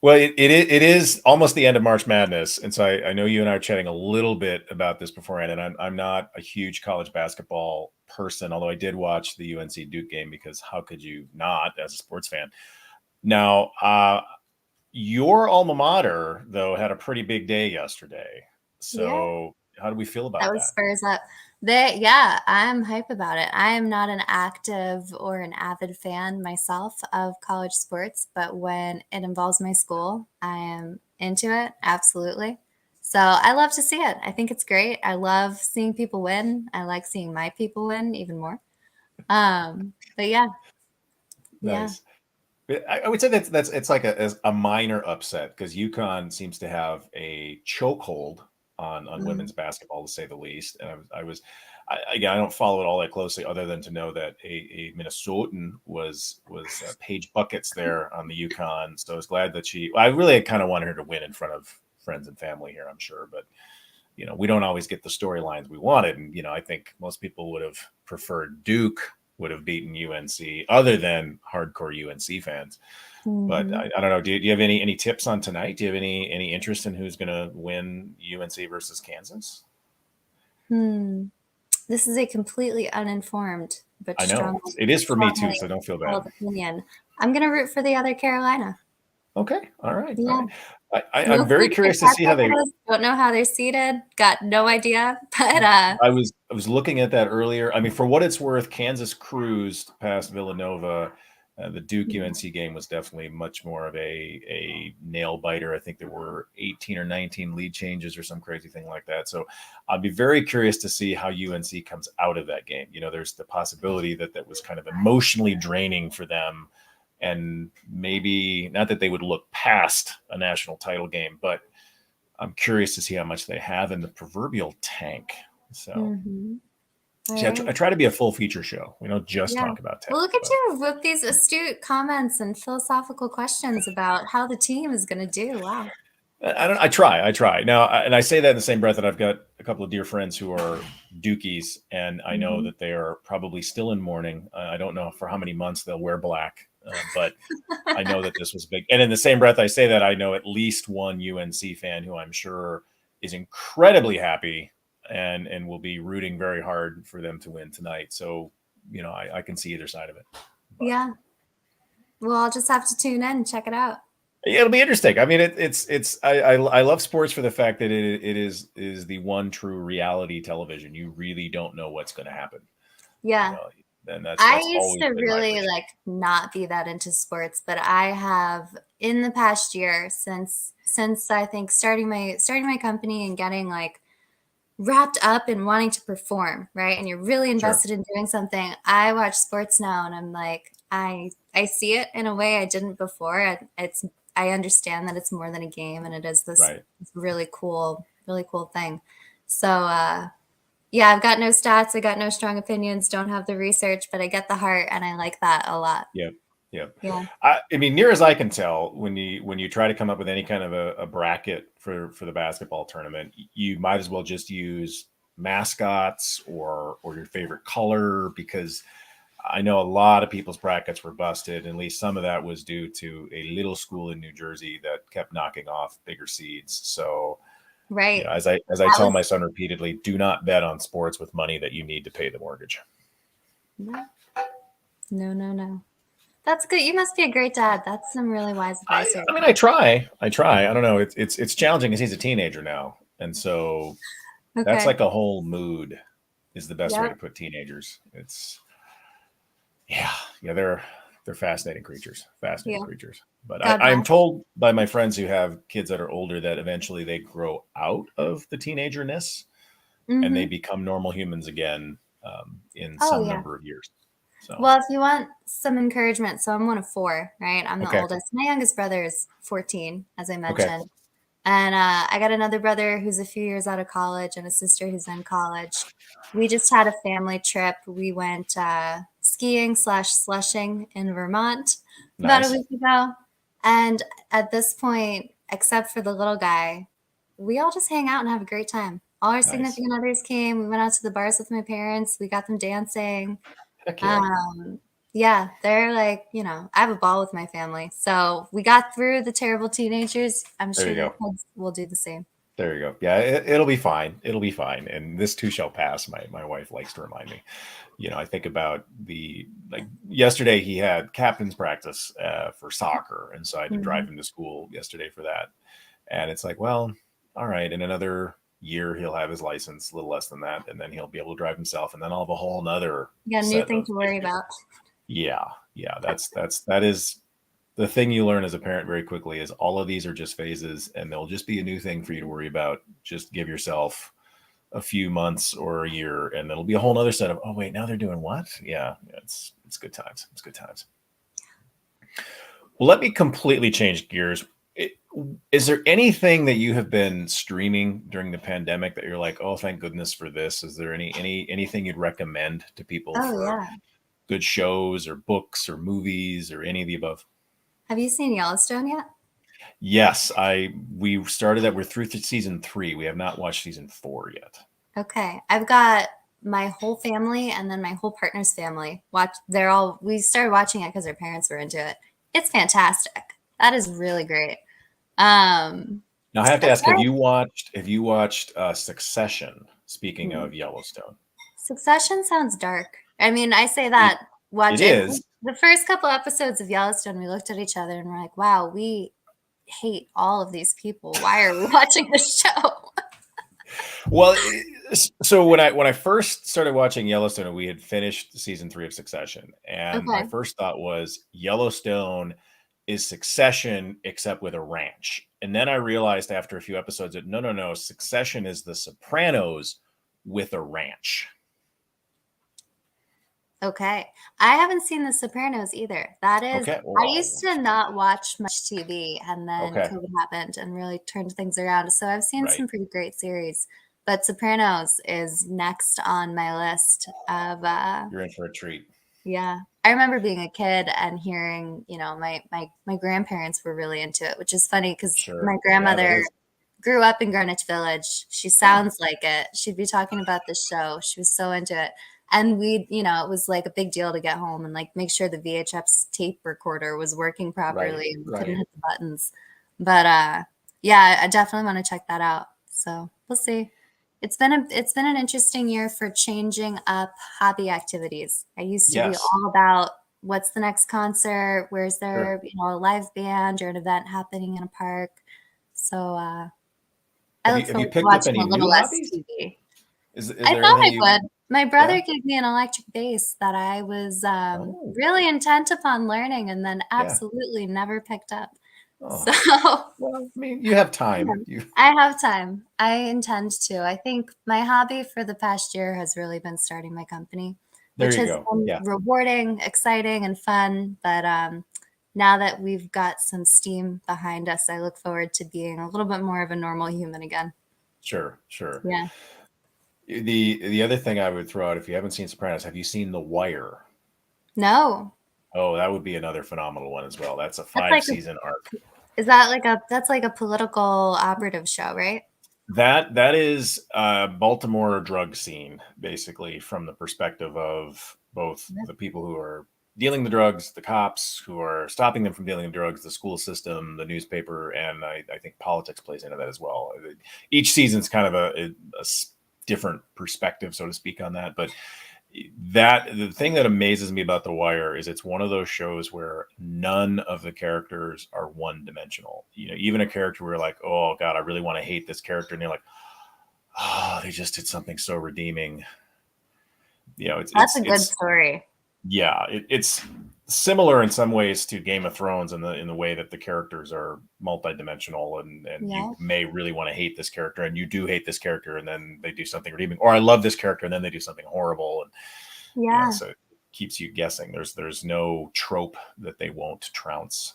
Well, it is almost the end of March Madness, and so I know you and I are chatting a little bit about this beforehand. And I'm not a huge college basketball person, although I did watch the UNC Duke game because how could you not as a sports fan? Now, your alma mater though had a pretty big day yesterday. Yeah. So how do we feel That about was that? Spurs up. Yeah, I'm hype about it. I am not an active or an avid fan myself of college sports, but when it involves my school, I am into it. Absolutely. So I love to see it. I think it's great. I love seeing people win. I like seeing my people win even more. But yeah, yeah, Nice. I would say that's it's like a minor upset because UConn seems to have a chokehold on mm, women's basketball, to say the least. And again, I don't follow it all that closely, other than to know that a Minnesotan was Paige Buckets there on the UConn. So I was glad that I really kind of wanted her to win in front of friends and family here, I'm sure, but we don't always get the storylines we wanted. And, I think most people would have preferred Duke would have beaten UNC, other than hardcore UNC fans. But I don't know. Do you have any tips on tonight? Do you have any interest in who's going to win UNC versus Kansas? This is a completely uninformed, but I know it is for me too, so don't feel bad. Opinion. I'm going to root for the other Carolina. Okay, all right. Yeah. All right. I'm very curious to see how they. Don't know how they're seated. Got no idea, but I was looking at that earlier. I mean, for what it's worth, Kansas cruised past Villanova. The Duke UNC game was definitely much more of a nail biter. I think there were 18 or 19 lead changes or some crazy thing like that. So I'll be very curious to see how UNC comes out of that game. There's the possibility that was kind of emotionally draining for them. And maybe not that they would look past a national title game, but I'm curious to see how much they have in the proverbial tank. So I try to be a full feature show. We don't just talk about tech. Well, look at you with these astute comments and philosophical questions about how the team is going to do. Wow. I try. Now, and I say that in the same breath that I've got a couple of dear friends who are Dukies, and I know that they are probably still in mourning. I don't know for how many months they'll wear black, but I know that this was big. And in the same breath I say that, I know at least one UNC fan who I'm sure is incredibly happy and will be rooting very hard for them to win tonight. So, I can see either side of it. But. Yeah. Well, I'll just have to tune in and check it out. It'll be interesting. I mean, I love sports for the fact that it is the one true reality television. You really don't know what's going to happen. Yeah. And that's I used to really not be that into sports, but I have in the past year since I think starting my company and getting wrapped up in wanting to perform, right? And you're really invested in doing something. I watch sports now and I'm like, I see it in a way I didn't before. I understand that it's more than a game and it is this really cool thing. So, I've got no stats. I got no strong opinions, don't have the research, but I get the heart and I like that a lot. Yep. Yeah. I mean, near as I can tell, when you try to come up with any kind of a bracket for the basketball tournament, you might as well just use mascots or your favorite color, because I know a lot of people's brackets were busted. At least some of that was due to a little school in New Jersey that kept knocking off bigger seeds. So, as I tell my son repeatedly, do not bet on sports with money that you need to pay the mortgage. No. That's good. You must be a great dad. That's some really wise advice. I mean, I try. I don't know. It's challenging because he's a teenager now, and so that's like a whole mood. Is the best way to put teenagers. It's they're fascinating creatures. Creatures. But I'm told by my friends who have kids that are older that eventually they grow out of the teenagerness and they become normal humans again in some number of years. So. Well, if you want some encouragement, so I'm one of 4, right? I'm the oldest. My youngest brother is 14, as I mentioned. And I got another brother who's a few years out of college and a sister who's in college. We just had a family trip. We went skiing/slushing in Vermont about a week ago. And at this point, except for the little guy, we all just hang out and have a great time. All our significant others came. We went out to the bars with my parents. We got them dancing. Heck yeah. They're I have a ball with my family. So we got through the terrible teenagers. I'm sure the kids will do the same. There you go. Yeah, it'll be fine. It'll be fine. And this too shall pass. My wife likes to remind me. I think about yesterday he had captain's practice for soccer. And so I had to drive him to school yesterday for that. And it's like, well, all right. In another year, he'll have his license, a little less than that. And then he'll be able to drive himself. And then I'll have a whole nother new thing to worry about. Yeah. That is the thing you learn as a parent very quickly is all of these are just phases and they'll just be a new thing for you to worry about. Just give yourself a few months or a year and it'll be a whole nother set of, oh wait, now they're doing what? Yeah. It's good times. It's good times. Well, let me completely change gears. Is there anything that you have been streaming during the pandemic that you're like, oh, thank goodness for this? Is there anything you'd recommend to people Oh for yeah. good shows or books or movies or any of the above? Have you seen Yellowstone yet? Yes, we started that. We're through to season 3. We have not watched season 4 yet. Okay. I've got my whole family and then my whole partner's family we started watching it because our parents were into it. It's fantastic. That is really great. Um Now I have to as ask, far have you watched Succession? Speaking as- of Yellowstone, Succession sounds dark. I mean, I say it that it watch it. is. The first couple episodes of Yellowstone, we looked at each other and we're like, wow, we hate all of these people. Why are we watching this show? Well, so when I first started watching Yellowstone, we had finished season 3 of Succession, and my Okay. first thought was Yellowstone is Succession except with a ranch. And then I realized after a few episodes that no, Succession is The Sopranos with a ranch. Okay. I haven't seen The Sopranos either. Okay. I Well, used to not watch much TV and then okay. COVID happened and really turned things around. So I've seen Right. some pretty great series, but Sopranos is next on my list of You're in for a treat. yeah. I remember being a kid and hearing, my grandparents were really into it, which is funny because Sure. my Yeah, that grandmother is. grew up in Greenwich Village. She Oh, sounds like it. She'd be talking about the show. She was so into it. And it was like a big deal to get home and like make sure the VHS tape recorder was working right. properly and couldn't Right. hit the buttons. But yeah, I definitely want to check that out. So we'll see. It's been an interesting year for changing up hobby activities. I used to be Yes. all about what's the next concert, where's Sure. there, a live band or an event happening in a park. So I look Have you forward to picked up watching any a little new less hobbies? TV. Is I there thought anything I you? would. My brother Yeah. gave me an electric bass that I was Oh, really intent upon learning and then yeah. absolutely never picked up. Oh, So well, I mean, you have yeah, time. You I have time. I intend to. I think my hobby for the past year has really been starting my company, There which you has go. been Yeah, rewarding, exciting, and fun. But now that we've got some steam behind us, I look forward to being a little bit more of a normal human again. sure, sure. Yeah. The other thing I would throw out, if you haven't seen Sopranos, have you seen The Wire? No, Oh, that would be another phenomenal one as well. That's a that's five like season arc. that's like a political operative show, right? That is Baltimore drug scene, basically, from the perspective of both Yeah. the people who are dealing the drugs, the cops who are stopping them from dealing the drugs, the school system, the newspaper, and I think politics plays into that as well. Each season's kind of a different perspective, so to speak, on that. But the thing that amazes me about The Wire is it's one of those shows where none of the characters are one dimensional. Even a character where you're like, oh God, I really want to hate this character, and you're like, oh, they just did something so redeeming. It's That's it's a good it's story. yeah, it's similar in some ways to Game of Thrones in the way that the characters are multidimensional, and you Yeah. may really want to hate this character, and you do hate this character, and then they do something redeeming, or I love this character, and then they do something horrible, and Yeah. so it keeps you guessing. There's no trope that they won't trounce.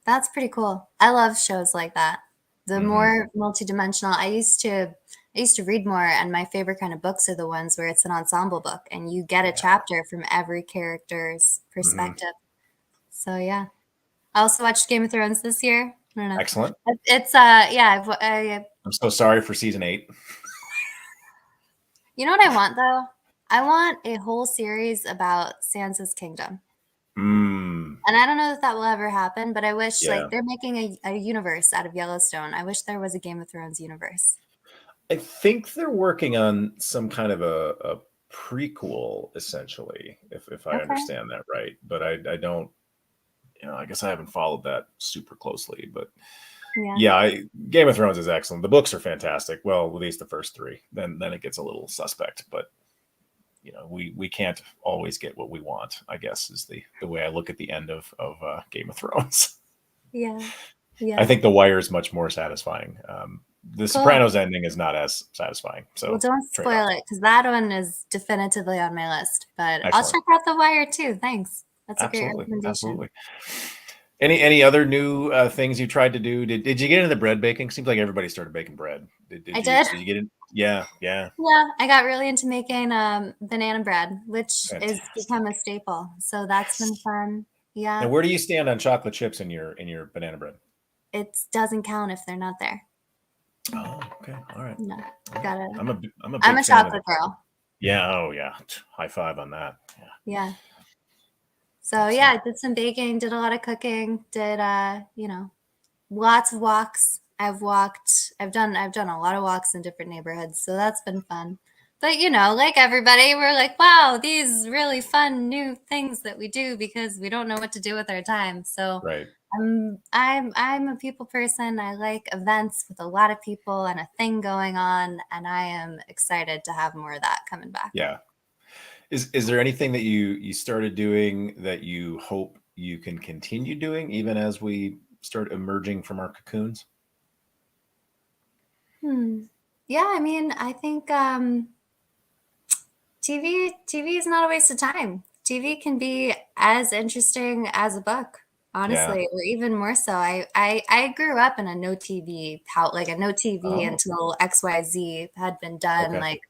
That's pretty cool. I love shows like that. The Hmm. more multidimensional. I used to read more and my favorite kind of books are the ones where it's an ensemble book and you get a Yeah. chapter from every character's Hmm. perspective. So yeah. I also watched Game of Thrones this year. I don't know. Excellent. It's yeah, I'm so sorry for season 8. you know what I want though? I want a whole series about Sansa's kingdom. Mm, And I don't know if that will ever happen, but I wish yeah. like they're making a universe out of Yellowstone. I wish there was a Game of Thrones universe. I think they're working on some kind of a prequel, essentially, if I Okay. understand that right. But I don't, I guess I haven't followed that super closely. But Yeah. yeah, Game of Thrones is excellent. The books are fantastic. Well, at least the first 3. Then it gets a little suspect. But we can't always get what we want, I guess, is the way I look at the end of Game of Thrones. Yeah. I Yeah. think The Wire is much more satisfying. The Cool. Sopranos ending is not as satisfying. Well, So don't trade off. spoil it because that one is definitively on my list. But I'll Excellent. check out The Wire too. Thanks. That's a great Absolutely. recommendation. Absolutely. Any other new things you tried to do? Did you get into the bread baking? Seems like everybody started baking bread. I did. Did you get in? Yeah, yeah. Yeah, I got really into making banana bread, which is Fantastic. become a staple. So that's been fun. Now, Yeah, where do you stand on chocolate chips in your banana bread? it doesn't count if they're not there. Oh, okay. All right. No, All right. gotta. I'm a I'm big a fan of the chocolate girl. yeah. Oh, yeah. High five on that. Yeah. Yeah. So yeah, Excellent. I did some baking, did a lot of cooking, did lots of walks. I've done a lot of walks in different neighborhoods, so that's been fun. But like everybody, we're like, wow, these really fun new things that we do because we don't know what to do with our time. So Right. I'm a people person. I like events with a lot of people and a thing going on, and I am excited to have more of that coming back. Yeah. Is there anything that you started doing that you hope you can continue doing even as we start emerging from our cocoons? Hmm. Yeah, I mean, I think TV is not a waste of time. TV can be as interesting as a book, Yeah. honestly, or even more so. I grew up in a no TV like a no TV Oh, until XYZ had been done, okay. like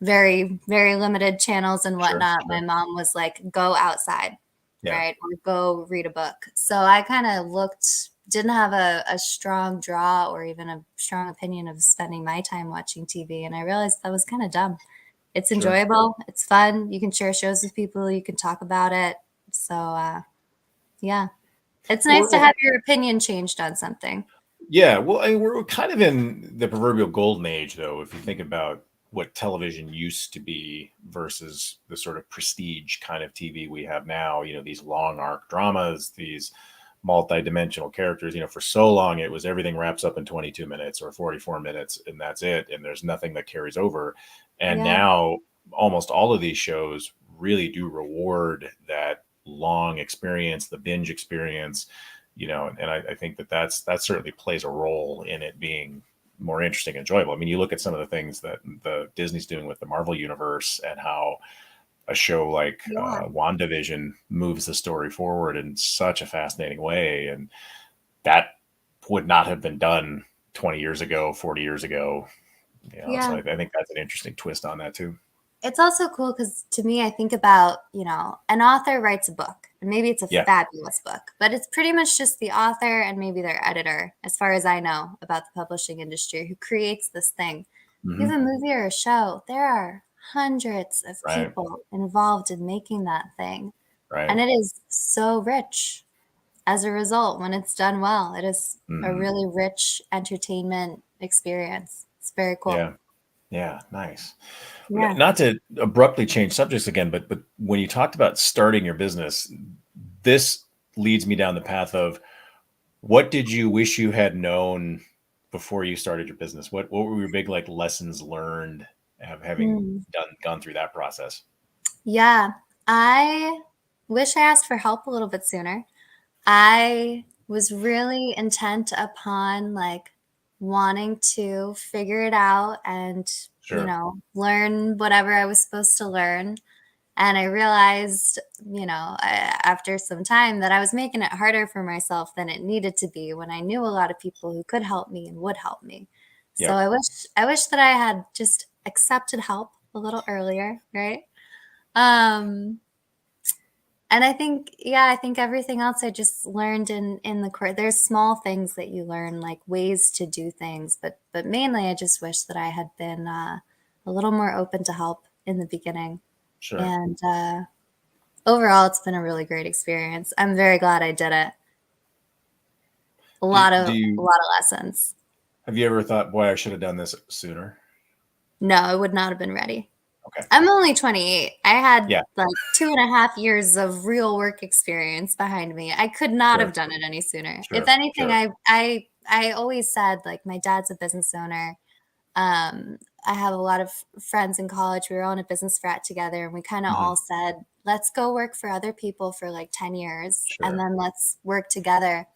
very, very limited channels and Sure, whatnot. My sure. mom was like, go outside, Yeah, right? Or go read a book. So I kind of didn't have a strong draw or even a strong opinion of spending my time watching TV. And I realized that was kind of dumb. It's sure. enjoyable. It's fun. You can share shows with people. You can talk about it. So, yeah, it's Well, nice to have your opinion changed on something. yeah. Well, I mean, we're kind of in the proverbial golden age, though, if you think about what television used to be versus the sort of prestige kind of TV we have now. These long arc dramas, these multi-dimensional characters. For so long it was everything wraps up in 22 minutes or 44 minutes, and that's it. And there's nothing that carries over. And Yeah. now almost all of these shows really do reward that long experience, the binge experience. And I think that certainly plays a role in it being more interesting and enjoyable. I mean, you look at some of the things that the Disney's doing with the Marvel universe and how a show like Yeah. WandaVision moves the story forward in such a fascinating way. And that would not have been done 20 years ago, 40 years ago. So Yeah. I think that's an interesting twist on that too. It's also cool because to me, I think about, an author writes a book and maybe it's a Yeah. fabulous book, but it's pretty much just the author and maybe their editor, as far as I know about the publishing industry, who creates this thing. You Hmm. have a movie or a show, there are hundreds of Right. people involved in making that thing. And Right. it is so rich as a result when it's done well. It is a Hmm. really rich entertainment experience. It's very cool. Yeah. Yeah. Nice. Yeah. Not to abruptly change subjects again, but when you talked about starting your business, this leads me down the path of what did you wish you had known before you started your business? What were your big like lessons learned having Hmm. gone through that process? Yeah. I wish I asked for help a little bit sooner. I was really intent upon like wanting to figure it out and, Sure. learn whatever I was supposed to learn. And I realized, after some time that I was making it harder for myself than it needed to be when I knew a lot of people who could help me and would help me. So Yep. I wish that I had just accepted help a little earlier, right? Um, and I think everything else I just learned in the course. There's small things that you learn, like ways to do things, but mainly I just wish that I had been a little more open to help in the beginning. Sure. And overall, it's been a really great experience. I'm very glad I did it. Do A you lot of lessons. have you ever thought, boy, I should have done this sooner? No, I would not have been ready. Okay. I'm only 28. I had Yeah. like 2.5 years of real work experience behind me. I could not have Sure. done it any sooner. If Sure. anything, Sure. I always said like my dad's a business owner. I have a lot of friends in college. We were all in a business frat together, and we kind of Hmm. all said, let's go work for other people for like 10 years and Sure. then let's work together.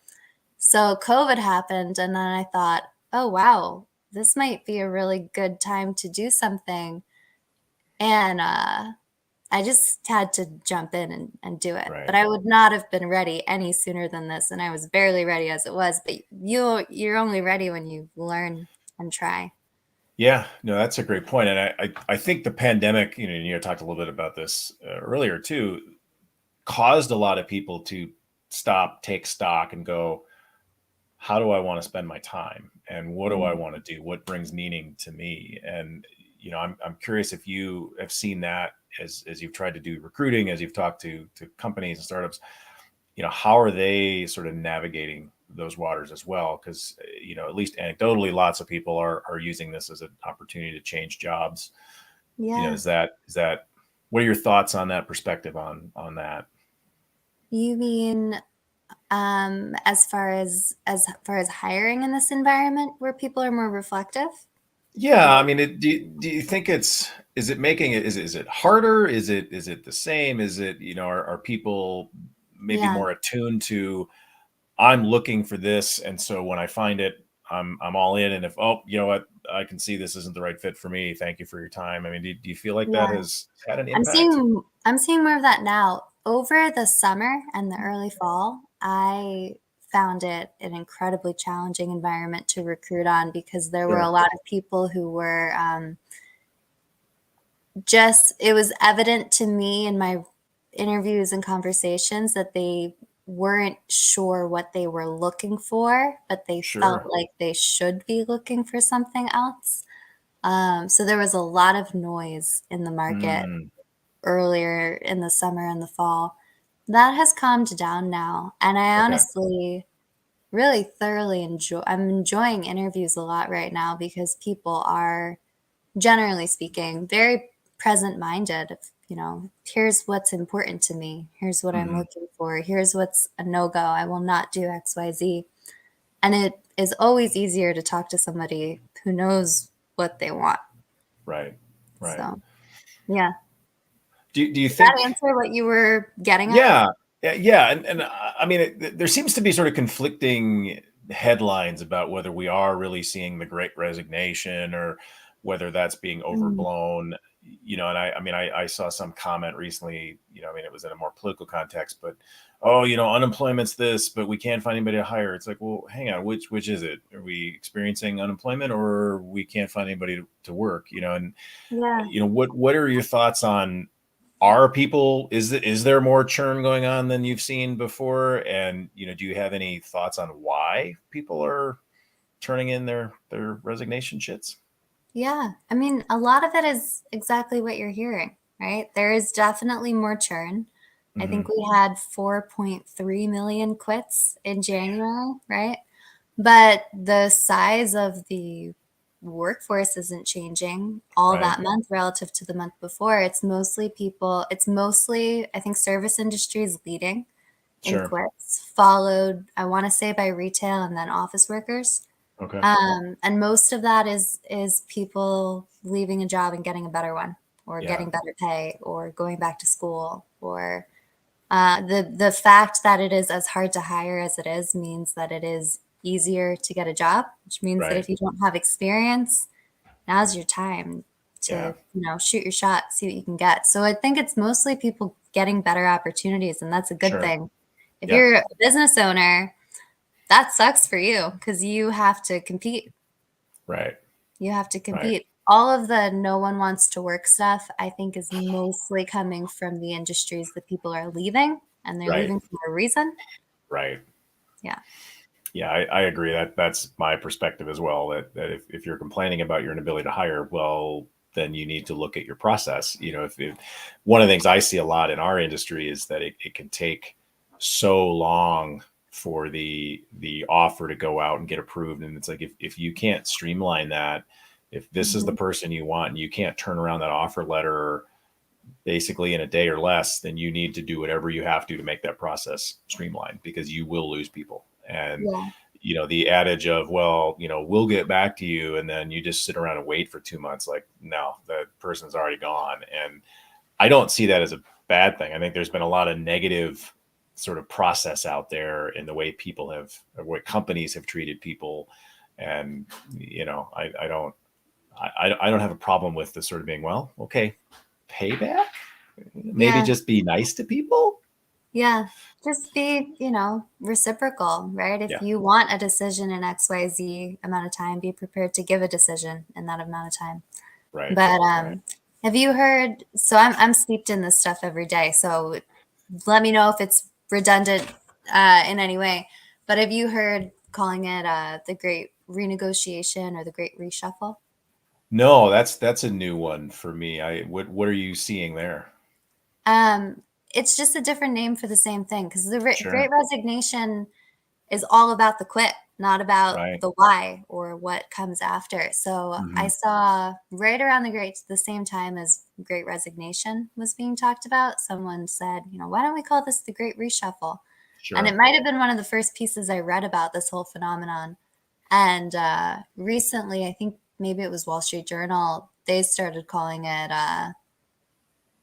So COVID happened, and then I thought, oh, wow, this might be a really good time to do something. And I just had to jump in and do it. But Right. I would not have been ready any sooner than this, and I was barely ready as it was. But you're only ready when you learn and try. Yeah, no, that's a great point. And I think the pandemic, you talked a little bit about this earlier too, caused a lot of people to stop, take stock, and go, how do I want to spend my time? And what do I Mm. want to do? What brings meaning to me? And, I'm curious if you have seen that as you've tried to do recruiting, as you've talked to companies and startups, how are they sort of navigating those waters as well? Because, at least anecdotally, lots of people are using this as an opportunity to change jobs. Yeah. Is that what are your thoughts on that perspective on that? You mean as far as hiring in this environment where people are more reflective? Yeah, I Like, mean, do you think is it making it is it harder? Is it the same? Is it, are people maybe yeah, more attuned to, I'm looking for this, and so when I find it, I'm all in. And if, oh, you know what, I can see this isn't the right fit for me. Thank you for your time. I mean, do you feel like that yeah. has had an I'm impact? seeing I'm seeing more of that now. Over the summer and the early fall, I found it an incredibly challenging environment to recruit on because there were a Sure, lot of people who were just it was evident to me in my interviews and conversations that they weren't sure what they were looking for, but they felt sure. like they should be looking for something else. So there was a lot of noise in the market Mm, earlier in the summer and the fall. That has calmed down now, and I okay, honestly really thoroughly I'm enjoying interviews a lot right now because people are, generally speaking, very present-minded. Here's what's important to me. Here's what I'm hmm, looking for. Here's what's a no-go. I will not do XYZ. And it is always easier to talk to somebody who knows what they want. right, right. So, yeah. Do you Does that think? answer what you were getting at? Yeah, yeah, and I mean, there seems to be sort of conflicting headlines about whether we are really seeing the Great Resignation or whether that's being Mm, overblown. And I mean, I saw some comment recently. I mean, it was in a more political context, but oh, unemployment's this, but we can't find anybody to hire. It's like, well, hang on, which is it? Are we experiencing unemployment, or we can't find anybody to work? And yeah. what are your thoughts on, are people, is there more churn going on than you've seen before? And do you have any thoughts on why people are turning in their resignation shits? Yeah. I mean, a lot of it is exactly what you're hearing, right? There is definitely more churn. I think Hmm. we had 4.3 million quits in January, right? But the size of the workforce isn't changing all Right. that month relative to the month before. It's mostly, I think, service industry is leading in Sure. quits, followed, I want to say, by retail and then office workers. Okay. And most of that is people leaving a job and getting a better one, or Yeah. getting better pay, or going back to school, or the fact that it is as hard to hire as it is means that it is easier to get a job, which means that Right. if you don't have experience, now's your time Yeah. to shoot your shot, see what you can get. So I think it's mostly people getting better opportunities, and that's a good Sure. thing. If Yeah. you're a business owner, that sucks for you because you have to compete. Right. You have to Right. compete. All of the no one wants to work stuff, I think, is mostly coming from the industries that people are leaving, and they're Right. leaving for a reason. Right. Yeah. Yeah, I agree. That's my perspective as well. That if you're complaining about your inability to hire, well, then you need to look at your process. If one of the things I see a lot in our industry is that it can take so long for the offer to go out and get approved. And it's like, if you can't streamline that, if this is the Mhm. person you want and you can't turn around that offer letter basically in a day or less, then you need to do whatever you have to make that process streamlined, because you will lose people. And Yeah. the adage of, well, we'll get back to you, and then you just sit around and wait for 2 months, like, no, the person's already gone. And I don't see that as a bad thing. I think there's been a lot of negative sort of process out there in the way people have, or what companies have treated people. And I don't have a problem with this sort of being, well, okay, payback. Maybe just be nice to people. Yeah. Just be, reciprocal, right? If Yeah. you want a decision in XYZ amount of time, be prepared to give a decision in that amount of time. Right. But Right. have you heard? So I'm steeped in this stuff every day. So let me know if it's redundant in any way. But have you heard calling it the Great Renegotiation or the Great Reshuffle? No, that's a new one for me. What are you seeing there? Um, it's just a different name for the same thing because the Great Sure. Resignation is all about the quit, not about Right. the why or what comes after. So I Hmm. saw right around the same time as Great Resignation was being talked about, someone said, why don't we call this the Great Reshuffle? And it Sure. might have been one of the first pieces I read about this whole phenomenon. And recently, I think maybe it was Wall Street Journal, they started calling it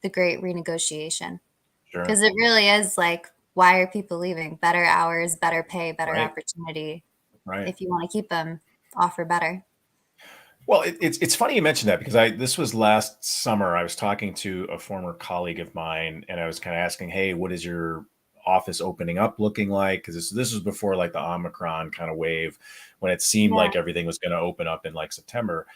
the Great Renegotiation because Sure. it really is like, why are people leaving? Better hours, better pay, better Right. opportunity. Right. If you want to keep them, offer better. Well, it's funny you mentioned that because I this was last summer. I was talking to a former colleague of mine, and I was kind of asking, "Hey, what is your office opening up looking like?" Because this was before like the Omicron kind of wave, when it seemed Yeah. like everything was going to open up in like September.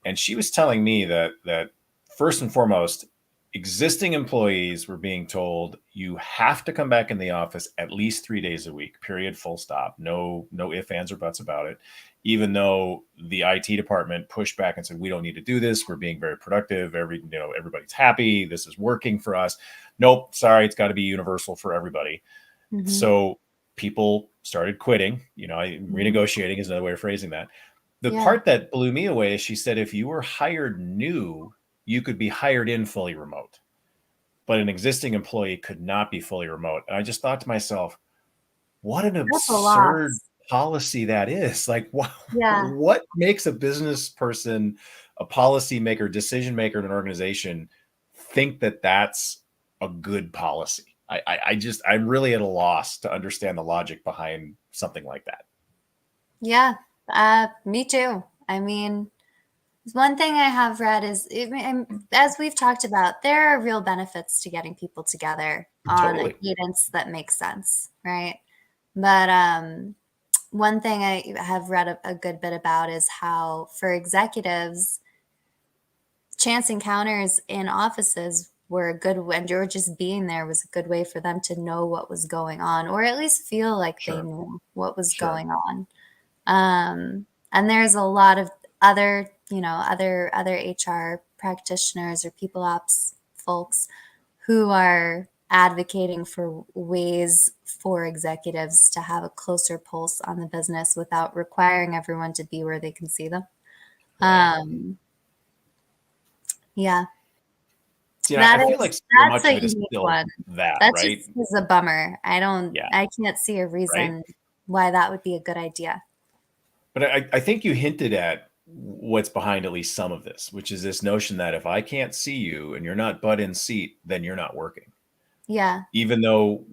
And she was telling me that first and foremost, existing employees were being told you have to come back in the office at least 3 days a week. Period. Full stop. No ifs, ands, or buts about it, even though the IT department pushed back and said, we don't need to do this. We're being very productive. Everybody's happy. This is working for us. Nope. Sorry. It's got to be universal for everybody. Mm-hmm. So people started quitting, Mm-hmm. renegotiating is another way of phrasing that. The Yeah. part that blew me away is she said, if you were hired new, you could be hired in fully remote, but an existing employee could not be fully remote. And I just thought to myself, what an That's a absurd loss. policy that is. Like, Yeah. what makes a business person, a policy maker, decision maker in an organization think that that's a good policy? I'm really at a loss to understand the logic behind something like that. Yeah. Me too. I mean, one thing I have read is, as we've talked about, there are real benefits to getting people together on a Totally. cadence that makes sense, right? But one thing I have read a good bit about is how, for executives, chance encounters in offices were a good when you're just being there was a good way for them to know what was going on, or at least feel like they Sure. knew what was Sure. going on. And there's a lot of other HR practitioners or people ops folks who are advocating for ways for executives to have a closer pulse on the business without requiring everyone to be where they can see them. Right. Um, yeah, See, I that feel like is so that's much a of it is unique still one. that, That right? just is a bummer. Yeah. I can't see a Right. reason why that would be a good idea. But I think you hinted at what's behind at least some of this, which is this notion that if I can't see you and you're not butt in seat, then you're not working. Yeah. Even though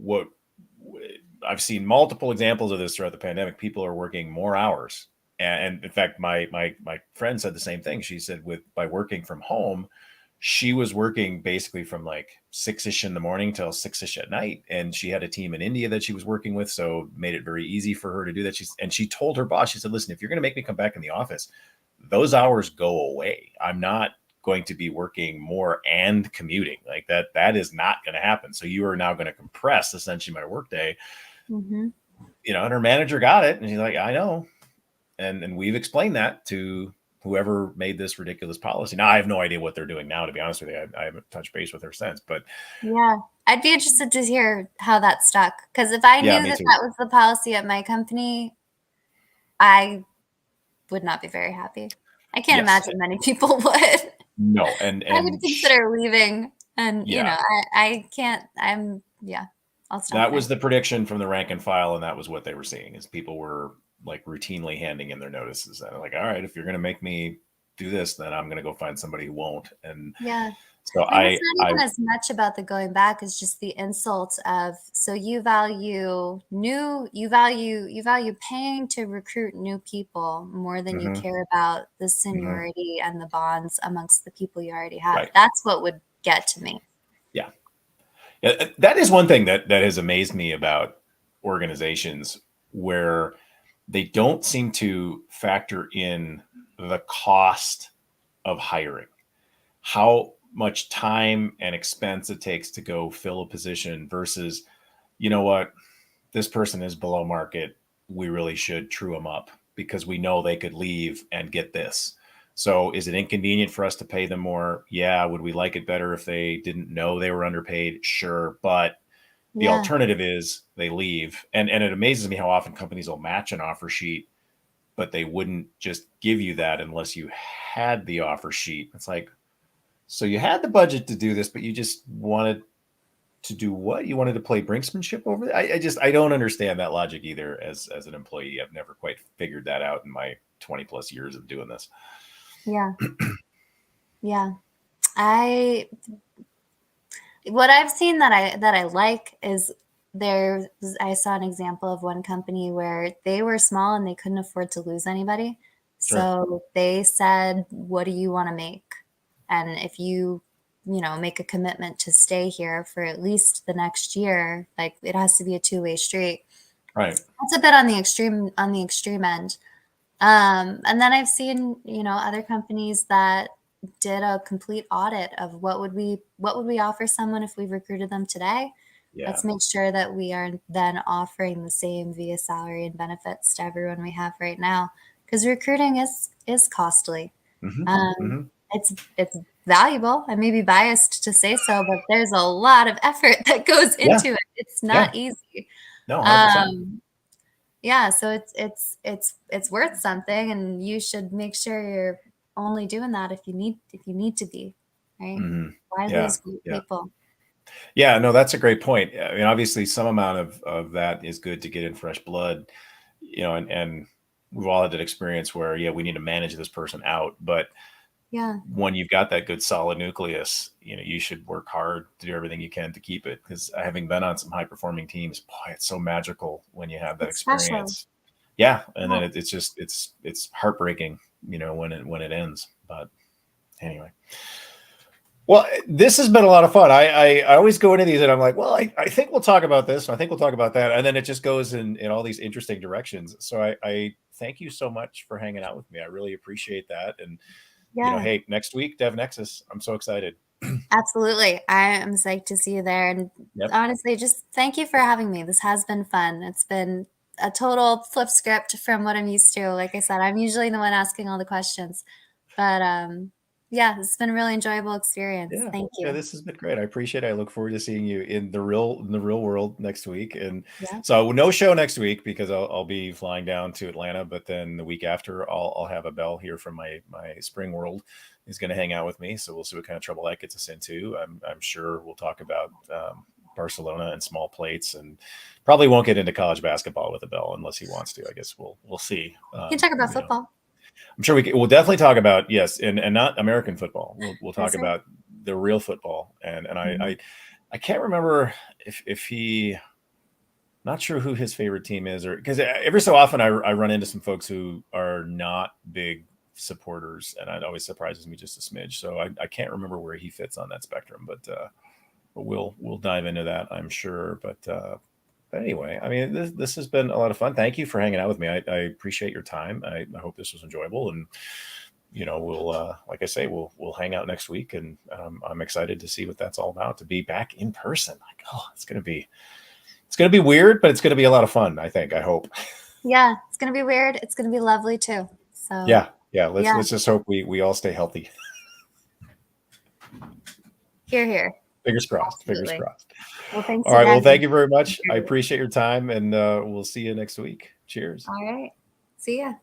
I've seen multiple examples of this throughout the pandemic, people are working more hours. And in fact, my friend said the same thing. She said by working from home, she was working basically from like 6ish in the morning till 6ish at night. And she had a team in India that she was working with. So made it very easy for her to do that. She told her boss, she said, listen, if you're going to make me come back in the office, those hours go away. I'm not going to be working more and commuting like that. That is not going to happen. So you are now going to compress essentially my workday. Hmm. And her manager got it. And she's like, I know. And we've explained that to whoever made this ridiculous policy. Now I have no idea what they're doing now, to be honest with you. I haven't touched base with her since, but Yeah. I'd be interested to hear how that stuck. Because if I yeah, knew me that too. that was the policy at my company, I would not be very happy. I can't Yes. imagine many people would. No. I would consider leaving. And, Yeah, I can't, yeah, I'll stop that there. was the prediction from the rank and file. And that was what they were seeing is people were like routinely handing in their notices. And like, all right, if you're going to make me do this, then I'm going to go find somebody who won't. And Yeah. so And it's not even as much about the going back as just the insult of, so you value paying to recruit new people more than you mhm, care about the mhm, seniority and the bonds amongst the people you already have. right. That's what would get to me. Yeah. That is one thing that has amazed me about organizations, where they don't seem to factor in the cost of hiring, how much time and expense it takes to go fill a position versus, you know what, this person is below market. We really should true them up because we know they could leave and get this. So is it inconvenient for us to pay them more? Yeah. Would we like it better if they didn't know they were underpaid? Sure. But the Yeah. alternative is they leave. And it amazes me how often companies will match an offer sheet, but they wouldn't just give you that unless you had the offer sheet. It's like, so you had the budget to do this, but you just wanted to do what? You wanted to play brinksmanship over there? I don't understand that logic either as an employee. I've never quite figured that out in my 20 plus years of doing this. Yeah. Yeah. What I've seen that I like is I saw an example of one company where they were small and they couldn't afford to lose anybody. Sure. So they said, what do you want to make? And if you make a commitment to stay here for at least the next year, like it has to be a two-way street. Right. That's a bit on the extreme end. And then I've seen, other companies that did a complete audit of what would we offer someone if we recruited them today. Yeah. Let's make sure that we are then offering the same via salary and benefits to everyone we have right now, because recruiting is costly. It's valuable. I may be biased to say so, but there's a lot of effort that goes into it. It's not easy. No, 100%. Yeah, so it's worth something, and you should make sure you're only doing that if you need to be, right? Why lose people? Yeah, no, that's a great point. I mean, obviously some amount of that is good to get in fresh blood, and we've all had that experience where, we need to manage this person out. But when you've got that good solid nucleus, you should work hard to do everything you can to keep it. Because having been on some high performing teams, boy, it's so magical when you have that experience. Special. Yeah, and then it's just it's heartbreaking, when it ends. But anyway. Well, this has been a lot of fun. I always go into these and I'm like, well, I think we'll talk about this. And I think we'll talk about that. And then it just goes in all these interesting directions. So I thank you so much for hanging out with me. I really appreciate that. And, hey, next week, Dev Nexus, I'm so excited. Absolutely. I am psyched to see you there. And honestly, just thank you for having me. This has been fun. It's been a total flip script from what I'm used to. Like I said, I'm usually the one asking all the questions. But yeah, it's been a really enjoyable experience. Yeah. Thank you. Yeah, this has been great. I appreciate it. I look forward to seeing you in the real world next week. And so no show next week because I'll be flying down to Atlanta. But then the week after, I'll have a Bell here from my spring world. He's going to hang out with me. So we'll see what kind of trouble that gets us into. I'm sure we'll talk about Barcelona and small plates, and probably won't get into college basketball with a Bell unless he wants to. I guess we'll see. You can talk about football. I'm sure we'll definitely talk about, and not American football. We'll talk about the real football. And I can't remember if he, not sure who his favorite team is, or because every so often I run into some folks who are not big supporters, and it always surprises me just a smidge. So I can't remember where he fits on that spectrum, but we'll dive into that, I'm sure. But anyway, I mean, this has been a lot of fun. Thank you for hanging out with me. I appreciate your time. I hope this was enjoyable, and we'll like I say, we'll hang out next week, and I'm excited to see what that's all about, to be back in person. Like, it's gonna be weird, but it's gonna be a lot of fun. I hope. Yeah, it's gonna be weird. It's gonna be lovely too. So yeah. Let's just hope we all stay healthy. Here. Fingers crossed. Absolutely. Fingers crossed. Well, thanks. All right. Well, thank you very much. I appreciate your time, and we'll see you next week. Cheers. All right. See ya.